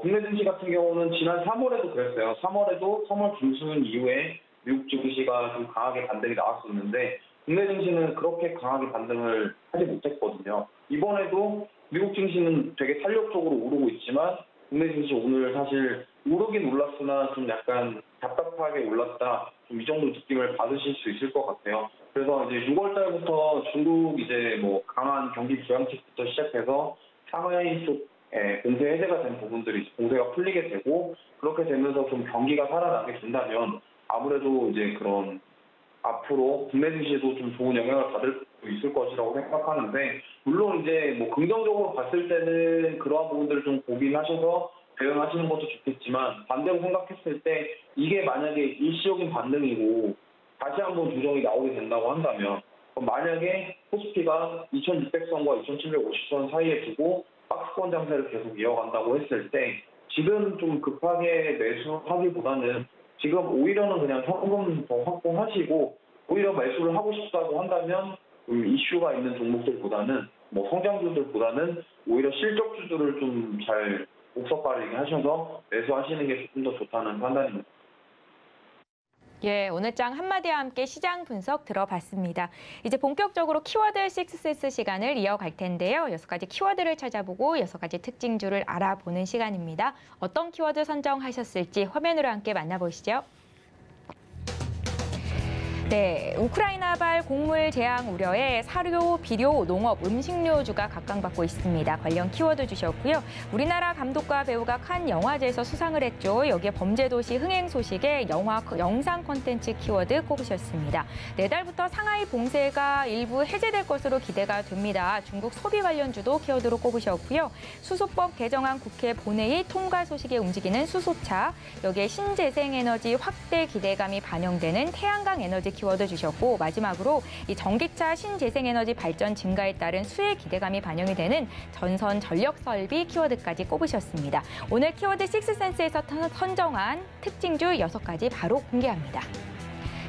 국내 증시 같은 경우는 지난 3월에도 그랬어요. 3월에도 3월 중순 이후에 미국 증시가 좀 강하게 반등이 나왔었는데 국내 증시는 그렇게 강하게 반등을 하지 못했거든요. 이번에도 미국 증시는 되게 탄력적으로 오르고 있지만 국내 증시 오늘 사실 오르긴 올랐으나 좀 약간 답답하게 올랐다. 좀 이 정도 느낌을 받으실 수 있을 것 같아요. 그래서 이제 6월 달부터 중국 이제 뭐 강한 경기 부양책부터 시작해서 상하이 쪽 공세 해제가 된 부분들이 공세가 풀리게 되고 그렇게 되면서 좀 경기가 살아나게 된다면 아무래도 이제 그런 앞으로 국내 증시에도 좀 좋은 영향을 받을 수 있을 것이라고 생각하는데 물론 이제 뭐 긍정적으로 봤을 때는 그러한 부분들을 좀 고민하셔서 대응하시는 것도 좋겠지만 반대로 생각했을 때 이게 만약에 일시적인 반등이고 다시 한번 조정이 나오게 된다고 한다면 만약에 코스피가 2600선과 2750선 사이에 두고 박스권 장세를 계속 이어간다고 했을 때 지금 좀 급하게 매수하기보다는 지금 오히려는 그냥 현금 더 확보하시고 오히려 매수를 하고 싶다고 한다면 이슈가 있는 종목들보다는 뭐 성장주들보다는 오히려 실적주들을 좀 잘 목석 가리게 하셔서 매수하시는 게 조금 더 좋다는 판단입니다. 예, 오늘 장 한마디와 함께 시장 분석 들어봤습니다. 이제 본격적으로 키워드 식스센스 시간을 이어갈 텐데요. 6가지 키워드를 찾아보고 6가지 특징주를 알아보는 시간입니다. 어떤 키워드 선정하셨을지 화면으로 함께 만나보시죠. 네, 우크라이나발 곡물 재앙 우려에 사료, 비료, 농업, 음식료주가 각광받고 있습니다. 관련 키워드 주셨고요. 우리나라 감독과 배우가 칸 영화제에서 수상을 했죠. 여기에 범죄도시 흥행 소식에 영상 콘텐츠 키워드 꼽으셨습니다. 내달부터 상하이 봉쇄가 일부 해제될 것으로 기대가 됩니다. 중국 소비 관련주도 키워드로 꼽으셨고요. 수소법 개정안 국회 본회의 통과 소식에 움직이는 수소차, 여기에 신재생에너지 확대 기대감이 반영되는 태양광 에너지 키워드 주셨고 마지막으로 이 전기차 신재생에너지 발전 증가에 따른 수혜 기대감이 반영이 되는 전선 전력 설비 키워드까지 꼽으셨습니다. 오늘 키워드 식스센스에서 선정한 특징주 6가지 바로 공개합니다.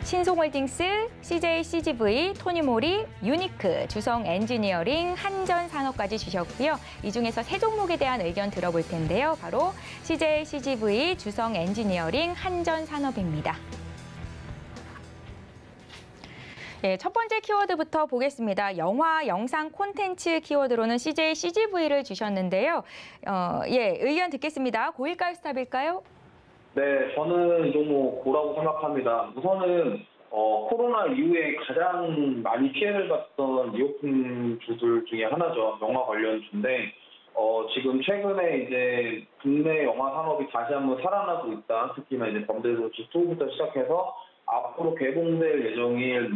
신송홀딩스, CJ CGV, 토니모리, 유니크, 주성 엔지니어링, 한전산업까지 주셨고요. 이 중에서 세 종목에 대한 의견 들어볼 텐데요. 바로 CJ CGV, 주성 엔지니어링, 한전산업입니다. 네, 첫 번째 키워드부터 보겠습니다. 영화, 영상 콘텐츠 키워드로는 CJ CGV를 주셨는데요. 의견 듣겠습니다. 고일까요, 스탑일까요? 네, 저는 이 종목 고라고 생각합니다. 우선은 코로나 이후에 가장 많이 피해를 봤던 미호품주들 중에 하나죠. 영화 관련주인데 지금 최근에 이제 국내 영화 산업이 다시 한번 살아나고 있다. 특히나 이제 범죄도시 2부터 시작해서 앞으로 개봉될 예정일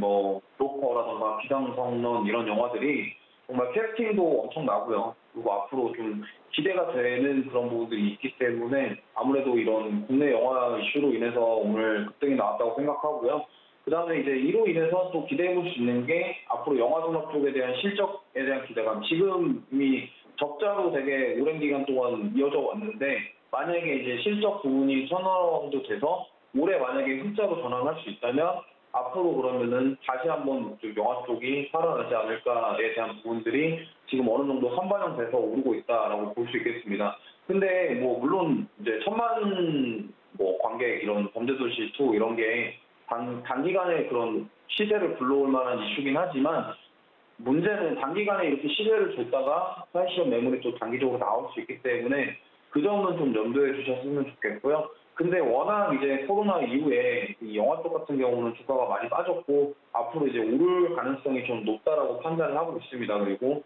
브로커라던가 비상성론 이런 영화들이 정말 캐스팅도 엄청 나고요. 그리고 앞으로 좀 기대가 되는 그런 부분들이 있기 때문에 아무래도 이런 국내 영화 이슈로 인해서 오늘 급등이 나왔다고 생각하고요. 그다음에 이제 이로 인해서 또 기대해 볼 수 있는 게 앞으로 영화 산업 쪽에 대한 실적에 대한 기대감. 지금 이미 적자로 되게 오랜 기간 동안 이어져 왔는데 만약에 이제 실적 부분이 턴어라운드 돼서 올해 만약에 흑자로 전환할 수 있다면 앞으로 그러면은 다시 한번 영화 쪽이 살아나지 않을까에 대한 부분들이 지금 어느 정도 선반영돼서 오르고 있다라고 볼 수 있겠습니다. 근데 물론 이제 천만 관객 이런 범죄도시 2 이런 게 단기간에 그런 시세를 불러올 만한 이슈긴 하지만 문제는 단기간에 이렇게 시세를 줬다가 사실시험 매물이 또 단기적으로 나올 수 있기 때문에 그 점은 좀 염두에 주셨으면 좋겠고요. 근데 워낙 이제 코로나 이후에 이 영화 쪽 같은 경우는 주가가 많이 빠졌고 앞으로 이제 오를 가능성이 좀 높다라고 판단을 하고 있습니다. 그리고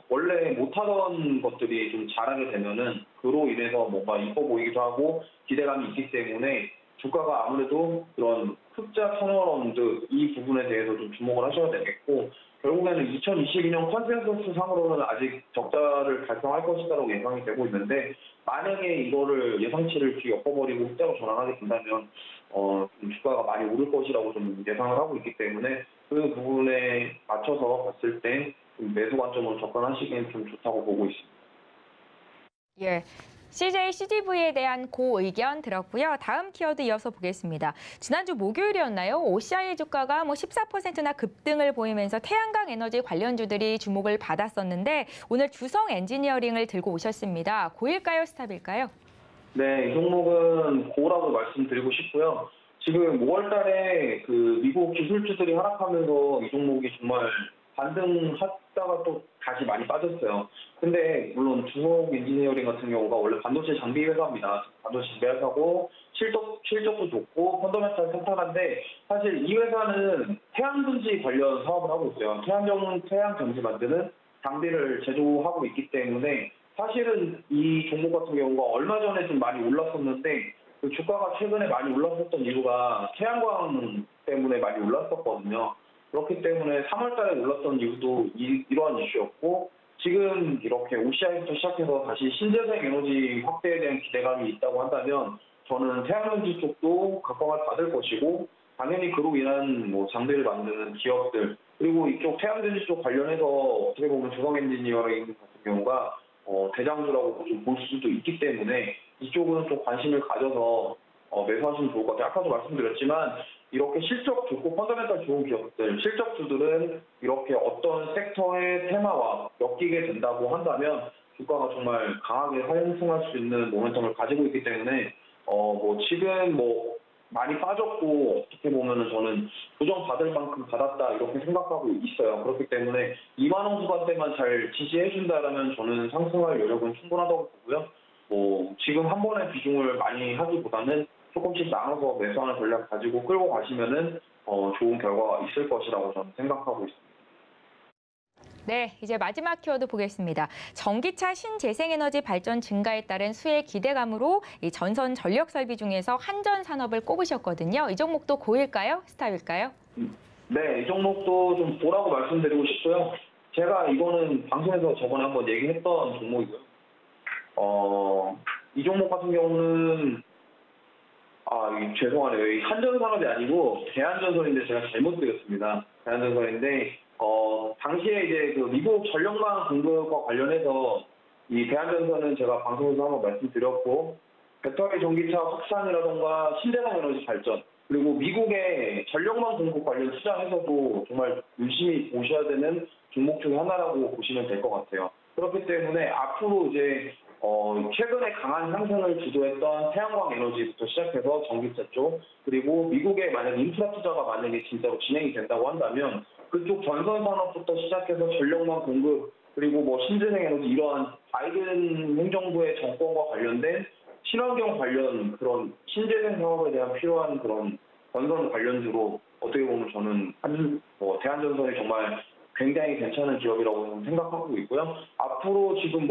원래 못하던 것들이 좀 잘하게 되면은 그로 인해서 뭔가 이뻐 보이기도 하고 기대감이 있기 때문에 주가가 아무래도 그런 흑자 턴어라운드 이 부분에 대해서 좀 주목을 하셔야 되겠고 결국에는 2022년 컨센서스 상으로는 아직 적자를 달성할 것이다라고 예상이 되고 있는데 만약에 이거를 예상치를 엎어버리고 흑자로 전환하게 된다면 좀 주가가 많이 오를 것이라고 좀 예상을 하고 있기 때문에 그 부분에 맞춰서 봤을 때 좀 매수 관점으로 접근하시기엔 좀 좋다고 보고 있습니다. 예. CJ CGV에 대한 고 의견 들었고요. 다음 키워드 이어서 보겠습니다. 지난주 목요일이었나요? OCI 주가가 14%나 급등을 보이면서 태양광 에너지 관련주들이 주목을 받았었는데 오늘 주성 엔지니어링을 들고 오셨습니다. 고일까요? 스탑일까요? 네, 이 종목은 고라고 말씀드리고 싶고요. 지금 5월 달에 그 미국 기술주들이 하락하면서 이 종목이 정말 반등하다가 또 다시 많이 빠졌어요. 근데 물론 주성 엔지니어링 같은 경우가 원래 반도체 장비 회사입니다. 반도체 장비 회사고 실적도 좋고 펀더멘탈 탄탄한데 사실 이 회사는 태양전지 관련 사업을 하고 있어요. 태양전지 만드는 장비를 제조하고 있기 때문에 사실은 이 종목 같은 경우가 얼마 전에 좀 많이 올랐었는데 그 주가가 최근에 많이 올랐었던 이유가 태양광 때문에 많이 올랐었거든요. 그렇기 때문에 3월 달에 올랐던 이유도 이러한 이슈였고 지금 이렇게 OCI부터 시작해서 다시 신재생 에너지 확대에 대한 기대감이 있다고 한다면 저는 태양전지 쪽도 각광을 받을 것이고 당연히 그로 인한 장비를 만드는 기업들 그리고 이쪽 태양전지 쪽 관련해서 어떻게 보면 주성 엔지니어링 같은 경우가 대장주라고 좀 볼 수도 있기 때문에 이쪽은 좀 관심을 가져서 매수하시면 좋을 것 같아요. 아까도 말씀드렸지만 이렇게 실적 좋고 펀더멘탈 좋은 기업들, 실적주들은 이렇게 어떤 섹터의 테마와 엮이게 된다고 한다면 주가가 정말 강하게 상승할 수 있는 모멘텀을 가지고 있기 때문에 지금 많이 빠졌고 어떻게 보면은 저는 조정받을 만큼 받았다 이렇게 생각하고 있어요. 그렇기 때문에 2만 원 후반대만 잘 지지해준다라면 저는 상승할 여력은 충분하다고 보고요. 지금 한 번에 비중을 많이 하기보다는 조금씩 나눠서 매수하는 전략 가지고 끌고 가시면은 좋은 결과가 있을 것이라고 저는 생각하고 있습니다. 네, 이제 마지막 키워드 보겠습니다. 전기차 신재생에너지 발전 증가에 따른 수혜 기대감으로 이 전선 전력 설비 중에서 한전산업을 꼽으셨거든요. 이 종목도 고일까요? 스탑일까요? 네, 이 종목도 좀 보라고 말씀드리고 싶고요. 제가 이거는 방송에서 저번에 한번 얘기했던 종목이고요. 이 종목 같은 경우는 죄송하네요. 이 한전산업이 아니고 대한전선인데 제가 잘못 드렸습니다. 대한전선인데 당시에 이제 그 미국 전력망 공급과 관련해서 이 대한전선은 제가 방송에서 한번 말씀드렸고 배터리 전기차 확산이라던가 신재생 에너지 발전 그리고 미국의 전력망 공급 관련 시장에서도 정말 유심히 보셔야 되는 종목 중에 하나라고 보시면 될 것 같아요. 그렇기 때문에 앞으로 이제 최근에 강한 상승을 주도했던 태양광 에너지부터 시작해서 전기차 쪽 그리고 미국의 만약 인프라 투자가 만약에 진짜로 진행이 된다고 한다면 그쪽 전선 산업부터 시작해서 전력망 공급 그리고 뭐 신재생 에너지 이러한 바이든 행정부의 정권과 관련된 친환경 관련 그런 신재생 사업에 대한 필요한 그런 전선 관련주로 어떻게 보면 저는 대한전선이 정말 굉장히 괜찮은 기업이라고 생각하고 있고요. 앞으로 지금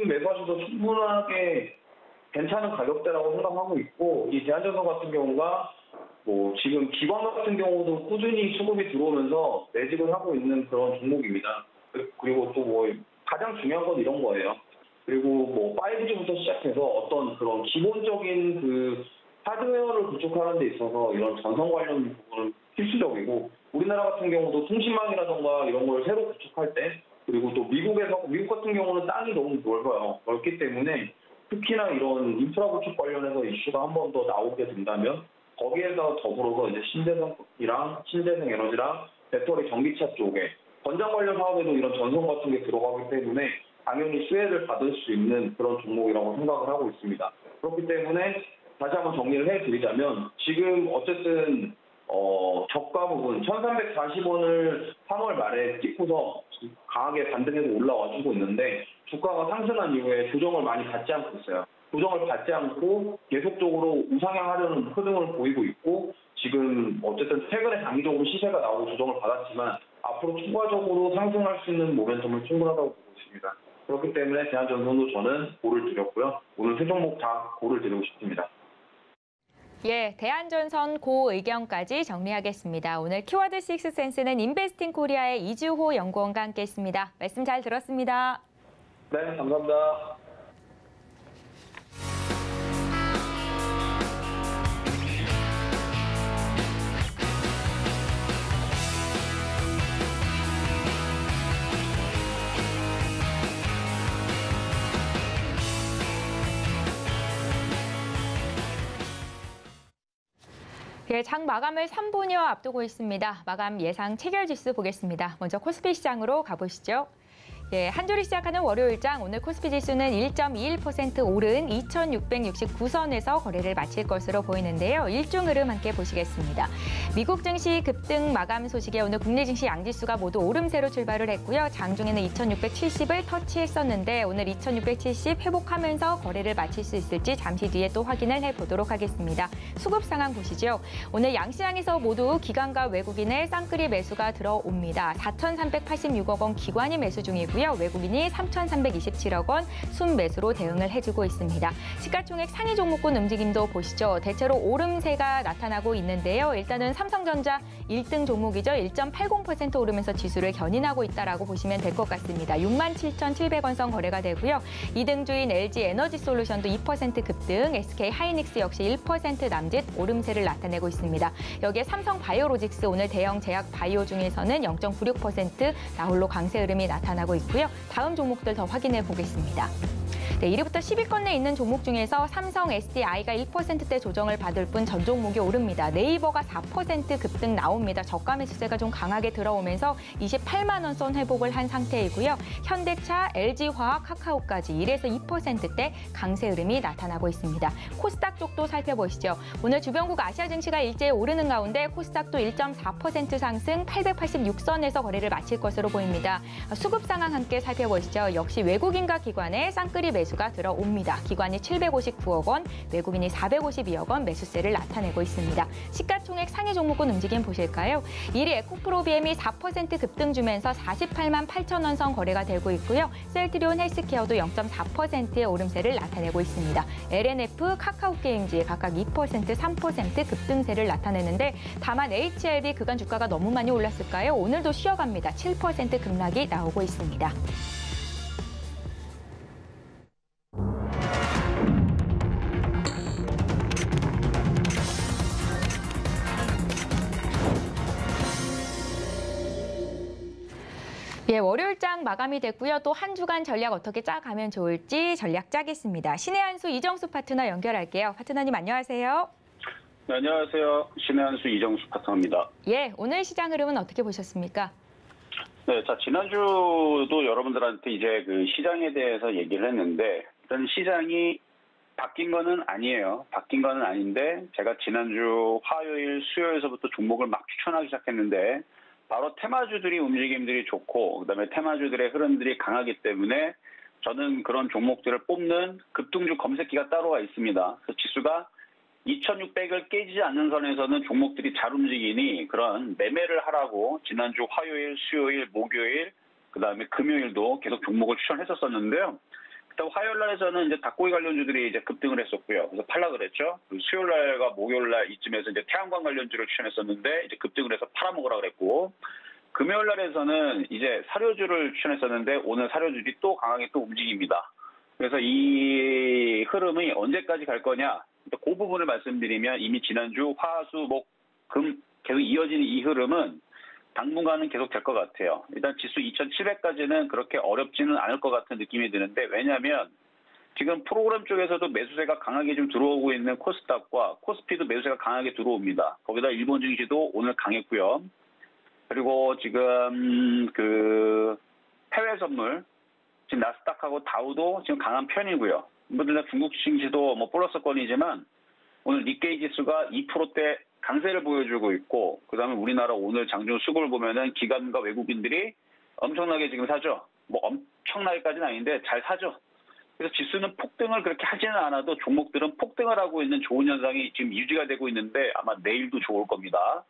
매수하셔도 충분하게 괜찮은 가격대라고 생각하고 있고 이 대한전선 같은 경우가 지금 기관 같은 경우도 꾸준히 수급이 들어오면서 매집을 하고 있는 그런 종목입니다. 그리고 또 가장 중요한 건 이런 거예요. 그리고 5G부터 시작해서 어떤 그런 기본적인 그 하드웨어를 구축하는 데 있어서 이런 전선 관련 부분은 필수적이고 우리나라 같은 경우도 통신망이라던가 이런 걸 새로 구축할 때 그리고 또 미국 같은 경우는 땅이 너무 넓어요. 넓기 때문에 특히나 이런 인프라 구축 관련해서 이슈가 한 번 더 나오게 된다면 거기에서 더불어서 이제 신재생이랑 신재생 에너지랑 배터리 전기차 쪽에 권장 관련 사업에도 이런 전선 같은 게 들어가기 때문에 당연히 수혜를 받을 수 있는 그런 종목이라고 생각을 하고 있습니다. 그렇기 때문에 다시 한번 정리를 해드리자면 지금 어쨌든 저가 부분 1,340원을 3월 말에 찍고서 강하게 반등해서 올라와주고 있는데 주가가 상승한 이후에 조정을 많이 받지 않고 있어요. 조정을 받지 않고 계속적으로 우상향하려는 흐름을 보이고 있고 지금 어쨌든 최근에 단기적으로 시세가 나오고 조정을 받았지만 앞으로 추가적으로 상승할 수 있는 모멘텀은 충분하다고 보고 있습니다. 그렇기 때문에 대한전선도 저는 고를 드렸고요. 오늘 세 종목 다 고를 드리고 싶습니다. 예, 대한전선 고 의견까지 정리하겠습니다. 오늘 키워드 식스센스는 인베스팅 코리아의 이주호 연구원과 함께했습니다. 말씀 잘 들었습니다. 네, 감사합니다. 예, 장 마감을 3분여 앞두고 있습니다. 마감 예상 체결지수 보겠습니다. 먼저 코스피 시장으로 가보시죠. 예, 한 주를 시작하는 월요일장 오늘 코스피 지수는 1.21% 오른 2,669선에서 거래를 마칠 것으로 보이는데요. 일중 흐름 함께 보시겠습니다. 미국 증시 급등 마감 소식에 오늘 국내 증시 양지수가 모두 오름세로 출발을 했고요. 장중에는 2,670을 터치했었는데 오늘 2,670 회복하면서 거래를 마칠 수 있을지 잠시 뒤에 또 확인을 해보도록 하겠습니다. 수급 상황 보시죠. 오늘 양시장에서 모두 기관과 외국인의 쌍끌이 매수가 들어옵니다. 4,386억 원 기관이 매수 중이고 외국인이 3,327억 원 순매수로 대응을 해주고 있습니다. 시가총액 상위 종목군 움직임도 보시죠. 대체로 오름세가 나타나고 있는데요. 일단은 삼성전자 1등 종목이죠. 1.80% 오르면서 지수를 견인하고 있다라고 보시면 될 것 같습니다. 67,700원 선 거래가 되고요. 2등주인 LG 에너지솔루션도 2% 급등, SK 하이닉스 역시 1% 남짓 오름세를 나타내고 있습니다. 여기에 삼성 바이오로직스 오늘 대형 제약 바이오 중에서는 0.96% 나홀로 강세 흐름이 나타나고 있고요. 다음 종목들 더 확인해 보겠습니다. 네, 1위부터 10위권에 있는 종목 중에서 삼성 SDI가 1%대 조정을 받을 뿐 전 종목이 오릅니다. 네이버가 4% 급등 나옵니다. 저가 매수세가 좀 강하게 들어오면서 28만 원 선 회복을 한 상태이고요. 현대차, LG화학, 카카오까지 1에서 2%대 강세 흐름이 나타나고 있습니다. 코스닥 쪽도 살펴보시죠. 오늘 주변국 아시아 증시가 일제히 오르는 가운데 코스닥도 1.4% 상승 886선에서 거래를 마칠 것으로 보입니다. 수급 상황 함께 살펴보시죠. 역시 외국인과 기관의 쌍끌이 매수가 들어옵니다. 기관이 759억 원, 외국인이 452억 원 매수세를 나타내고 있습니다. 시가총액 상위 종목군 움직임 보실까요? 1위 에코프로비엠이 4% 급등 주면서 48만 8천 원 선 거래가 되고 있고요. 셀트리온 헬스케어도 0.4%의 오름세를 나타내고 있습니다. LNF, 카카오게임즈 각각 2%, 3% 급등세를 나타내는데 다만 HLB 그간 주가가 너무 많이 올랐을까요? 오늘도 쉬어갑니다. 7% 급락이 나오고 있습니다. 예, 월요일장 마감이 됐고요. 또 한 주간 전략 어떻게 짜가면 좋을지 전략 짜겠습니다. 신의 한수 이정수 파트너 연결할게요. 파트너님 안녕하세요. 네, 안녕하세요. 신의 한수 이정수 파트너입니다. 예, 오늘 시장 흐름은 어떻게 보셨습니까? 네, 자, 지난주도 여러분들한테 이제 그 시장에 대해서 얘기를 했는데, 일단 시장이 바뀐 거는 아니에요. 바뀐 거는 아닌데, 제가 지난주 화요일, 수요일서부터 종목을 막 추천하기 시작했는데, 바로 테마주들이 움직임들이 좋고, 그다음에 테마주들의 흐름들이 강하기 때문에 저는 그런 종목들을 뽑는 급등주 검색기가 따로가 있습니다. 그래서 지수가 2600을 깨지지 않는 선에서는 종목들이 잘 움직이니 그런 매매를 하라고 지난주 화요일, 수요일, 목요일, 그다음에 금요일도 계속 종목을 추천했었었는데요. 일단 화요일 날에서는 이제 닭고기 관련주들이 이제 급등을 했었고요. 그래서 팔라 그랬죠. 수요일 날과 목요일 날 이쯤에서 이제 태양광 관련주를 추천했었는데 이제 급등을 해서 팔아먹으라 그랬고, 금요일 날에서는 이제 사료주를 추천했었는데 오늘 사료주들이 또 강하게 또 움직입니다. 그래서 이 흐름이 언제까지 갈 거냐? 그 부분을 말씀드리면 이미 지난주 화, 수, 목, 금 계속 이어지는 이 흐름은 당분간은 계속 될 것 같아요. 일단 지수 2700까지는 그렇게 어렵지는 않을 것 같은 느낌이 드는데, 왜냐하면 지금 프로그램 쪽에서도 매수세가 강하게 좀 들어오고 있는 코스닥과 코스피도 매수세가 강하게 들어옵니다. 거기다 일본 증시도 오늘 강했고요. 그리고 지금 그 해외 선물, 지금 나스닥하고 다우도 지금 강한 편이고요. 뭐들 중국 증시도 뭐 플러스권이지만 오늘 니케이 지수가 2%대 강세를 보여주고 있고, 그다음에 우리나라 오늘 장중 수급을 보면은 기관과 외국인들이 엄청나게 지금 사죠. 뭐 엄청나게까지는 아닌데 잘 사죠. 그래서 지수는 폭등을 그렇게 하지는 않아도 종목들은 폭등을 하고 있는 좋은 현상이 지금 유지가 되고 있는데 아마 내일도 좋을 겁니다.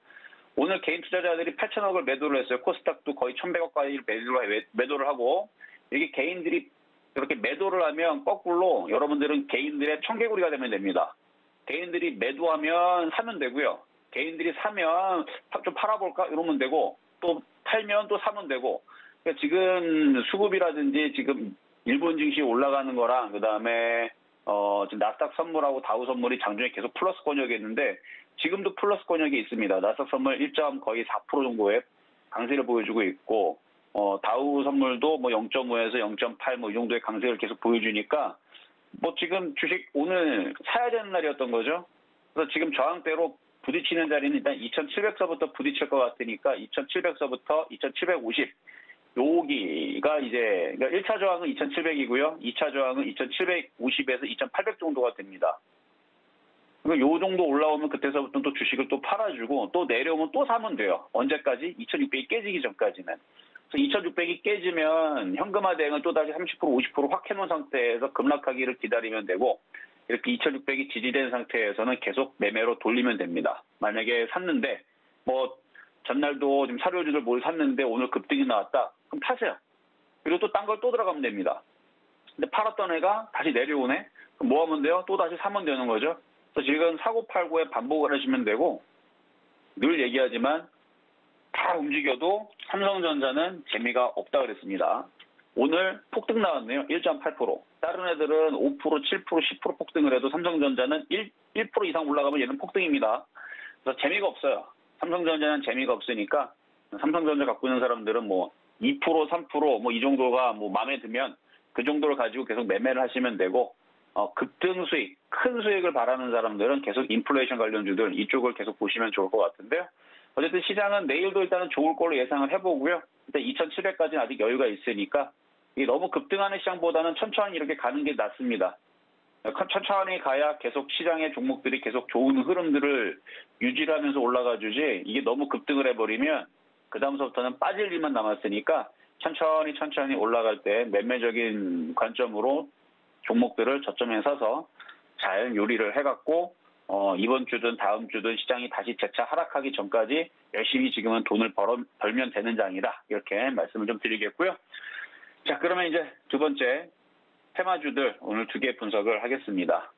오늘 개인 투자자들이 8천억을 매도를 했어요. 코스닥도 거의 1,100억까지 매도를 하고, 이게 개인들이 그렇게 매도를 하면 거꾸로 여러분들은 개인들의 청개구리가 되면 됩니다. 개인들이 매도하면 사면 되고요. 개인들이 사면 좀 팔아볼까 이러면 되고, 또 팔면 또 사면 되고. 그러니까 지금 수급이라든지 지금 일본 증시 올라가는 거랑 그다음에 지금 나스닥 선물하고 다우 선물이 장중에 계속 플러스 권역이 있는데 지금도 플러스 권역이 있습니다. 나스닥 선물 1점 거의 4% 정도의 강세를 보여주고 있고, 다우 선물도 뭐 0.5에서 0.8 뭐 이 정도의 강세를 계속 보여주니까 뭐 지금 주식 오늘 사야 되는 날이었던 거죠. 그래서 지금 저항대로 부딪히는 자리는 일단 2,700서부터 부딪힐 것 같으니까 2,700서부터 2,750 여기가 이제 그러니까 1차 저항은 2,700이고요. 2차 저항은 2,750에서 2,800 정도가 됩니다. 그러니까 요 정도 올라오면 그때서부터 또 주식을 또 팔아주고 또 내려오면 또 사면 돼요. 언제까지? 2,600이 깨지기 전까지는. 그래서 2,600이 깨지면 현금화 대응을 또다시 30% 50% 확 해놓은 상태에서 급락하기를 기다리면 되고, 이렇게 2,600이 지지된 상태에서는 계속 매매로 돌리면 됩니다. 만약에 샀는데 뭐 전날도 지금 사료주들 뭘 샀는데 오늘 급등이 나왔다. 그럼 파세요. 그리고 또 딴 걸 또 들어가면 됩니다. 근데 팔았던 애가 다시 내려오네. 그럼 뭐 하면 돼요? 또 다시 사면 되는 거죠. 그래서 지금 사고 팔고에 반복을 하시면 되고, 늘 얘기하지만 다 움직여도 삼성전자는 재미가 없다 그랬습니다. 오늘 폭등 나왔네요. 1.8%. 다른 애들은 5%, 7%, 10% 폭등을 해도 삼성전자는 1% 이상 올라가면 얘는 폭등입니다. 그래서 재미가 없어요. 삼성전자는 재미가 없으니까 삼성전자 갖고 있는 사람들은 뭐 2%, 3% 뭐 이 정도가 뭐 마음에 들면 그 정도를 가지고 계속 매매를 하시면 되고, 급등 수익, 큰 수익을 바라는 사람들은 계속 인플레이션 관련주들 이쪽을 계속 보시면 좋을 것 같은데요. 어쨌든 시장은 내일도 일단은 좋을 걸로 예상을 해보고요. 일단 2,700까지는 아직 여유가 있으니까 이게 너무 급등하는 시장보다는 천천히 이렇게 가는 게 낫습니다. 천천히 가야 계속 시장의 종목들이 계속 좋은 흐름들을 유지를 하면서 올라가 주지, 이게 너무 급등을 해버리면 그 다음서부터는 빠질 일만 남았으니까 천천히 올라갈 때 매매적인 관점으로 종목들을 저점에 사서 잘 요리를 해갖고 이번 주든 다음 주든 시장이 다시 재차 하락하기 전까지 열심히 지금은 돈을 벌면 되는 장이다. 이렇게 말씀을 좀 드리겠고요. 자, 그러면 이제 두 번째 테마주들 오늘 2개 분석을 하겠습니다.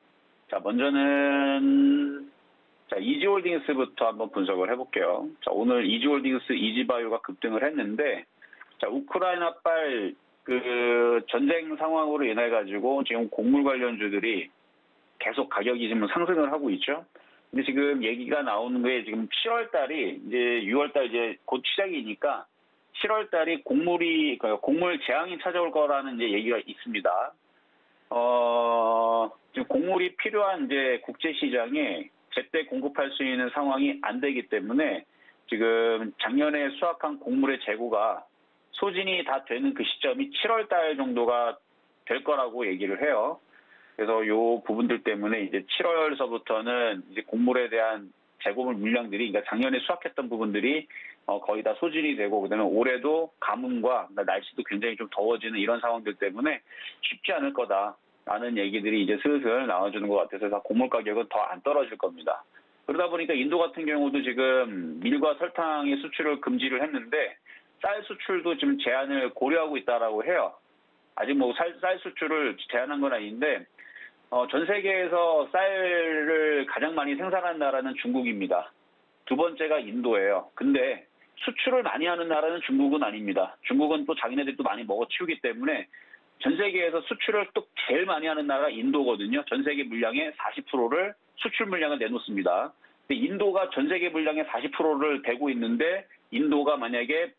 자, 먼저는 이지홀딩스부터 한번 분석을 해볼게요. 자, 오늘 이지홀딩스, 이지바이오가 급등을 했는데, 자, 우크라이나발 그 전쟁 상황으로 인해 가지고 지금 곡물 관련주들이 계속 가격이 지금 상승을 하고 있죠. 근데 지금 얘기가 나오는 게 지금 7월 달이 이제 6월 달 이제 곧 시작이니까 7월 달이 곡물 재앙이 찾아올 거라는 이제 얘기가 있습니다. 지금 곡물이 필요한 이제 국제 시장에 제때 공급할 수 있는 상황이 안 되기 때문에 지금 작년에 수확한 곡물의 재고가 소진이 다 되는 그 시점이 7월 달 정도가 될 거라고 얘기를 해요. 그래서 요 부분들 때문에 이제 7월서부터는 이제 곡물에 대한 재고물 물량들이, 그러니까 작년에 수확했던 부분들이 거의 다 소진이 되고, 그다음에 올해도 가뭄과 날씨도 굉장히 좀 더워지는 이런 상황들 때문에 쉽지 않을 거다라는 얘기들이 이제 슬슬 나와주는 것 같아서 곡물 가격은 더 안 떨어질 겁니다. 그러다 보니까 인도 같은 경우도 지금 밀과 설탕의 수출을 금지를 했는데 쌀 수출도 지금 제한을 고려하고 있다라고 해요. 아직 뭐 쌀 수출을 제한한 건 아닌데 전 세계에서 쌀을 가장 많이 생산하는 나라는 중국입니다. 두 번째가 인도예요. 근데 수출을 많이 하는 나라는 중국은 아닙니다. 중국은 또 자기네들이 또 많이 먹어치우기 때문에 전 세계에서 수출을 또 제일 많이 하는 나라가 인도거든요. 전 세계 물량의 40%를 수출 물량을 내놓습니다. 근데 인도가 전 세계 물량의 40%를 대고 있는데 인도가 만약에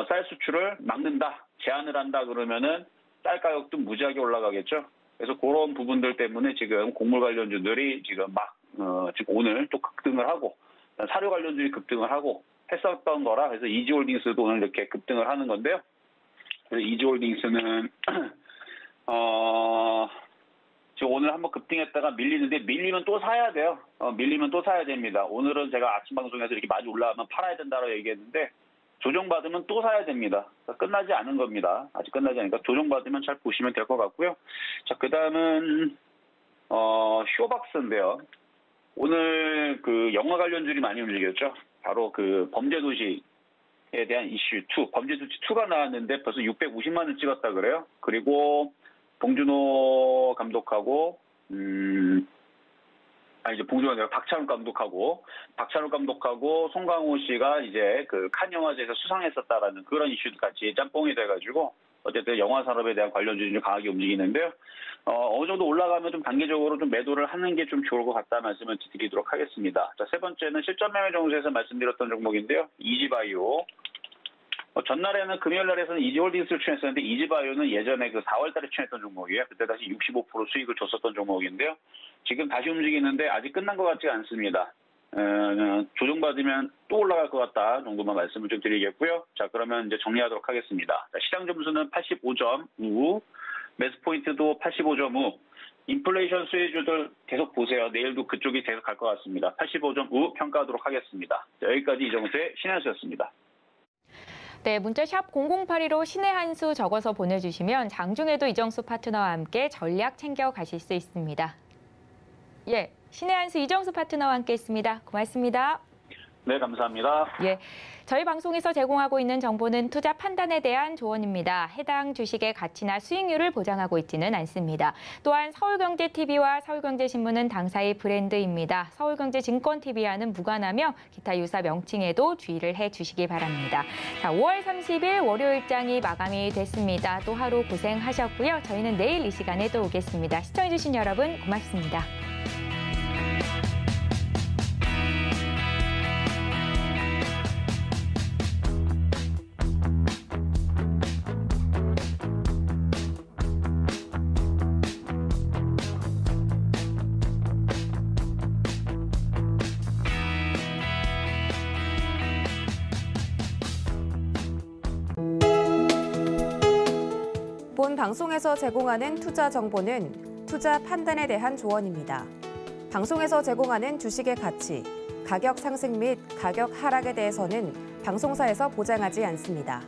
쌀 수출을 막는다, 제한을 한다 그러면은 쌀 가격도 무지하게 올라가겠죠. 그래서 그런 부분들 때문에 지금 곡물 관련주들이 지금 지금 오늘 또 급등을 하고, 사료 관련주들이 급등을 하고 했었던 거라, 그래서 이지홀딩스도 오늘 이렇게 급등을 하는 건데요. 그래서 이지홀딩스는 지금 오늘 한번 급등했다가 밀리면 또 사야 돼요. 밀리면 또 사야 됩니다. 오늘은 제가 아침 방송에서 이렇게 많이 올라가면 팔아야 된다고 얘기했는데 조정받으면 또 사야 됩니다. 끝나지 않은 겁니다. 아직 끝나지 않으니까 조정받으면 잘 보시면 될 것 같고요. 자, 그 다음은 쇼박스인데요. 오늘 그 영화 관련주들이 많이 움직였죠. 바로 그 범죄도시에 대한 이슈 2, 범죄도시 2가 나왔는데 벌써 650만 원 찍었다 그래요. 그리고 봉준호 감독하고 봉준호 박찬욱 감독하고 송강호 씨가 이제 그 칸 영화제에서 수상했었다라는 그런 이슈도 같이 짬뽕이 돼가지고 어쨌든 영화 산업에 대한 관련주들이 강하게 움직이는데요. 어느 정도 올라가면 좀 단계적으로 좀 매도를 하는 게 좀 좋을 것 같다 말씀을 드리도록 하겠습니다. 자, 세 번째는 실전 매매 정수에서 말씀드렸던 종목인데요. 이지바이오. 전날에는 금요일날에서는 이지홀딩스를 추천했었는데 이지바이오는 예전에 그 4월달에 추천했던 종목이에요. 그때 다시 65% 수익을 줬었던 종목인데요. 지금 다시 움직이는데 아직 끝난 것 같지가 않습니다. 조정받으면 또 올라갈 것 같다 정도만 말씀을 좀 드리겠고요. 자, 그러면 이제 정리하도록 하겠습니다. 자, 시장 점수는 85.5, 매수 포인트도 85.5. 인플레이션 수혜주들 계속 보세요. 내일도 그쪽이 계속 갈 것 같습니다. 85.5 평가하도록 하겠습니다. 자, 여기까지 이정수의 신한수였습니다. 네, 문자 샵 0082로 신의 한 수 적어서 보내주시면 장중에도 이정수 파트너와 함께 전략 챙겨가실 수 있습니다. 예, 신의 한 수 이정수 파트너와 함께했습니다. 고맙습니다. 네, 감사합니다. 예, 저희 방송에서 제공하고 있는 정보는 투자 판단에 대한 조언입니다. 해당 주식의 가치나 수익률을 보장하고 있지는 않습니다. 또한 서울경제TV와 서울경제신문은 당사의 브랜드입니다. 서울경제증권TV와는 무관하며 기타 유사 명칭에도 주의를 해주시기 바랍니다. 자, 5월 30일 월요일장이 마감이 됐습니다. 또 하루 고생하셨고요. 저희는 내일 이 시간에 또 오겠습니다. 시청해주신 여러분 고맙습니다. 본 방송에서 제공하는 투자 정보는 투자 판단에 대한 조언입니다. 방송에서 제공하는 주식의 가치, 가격 상승 및 가격 하락에 대해서는 방송사에서 보장하지 않습니다.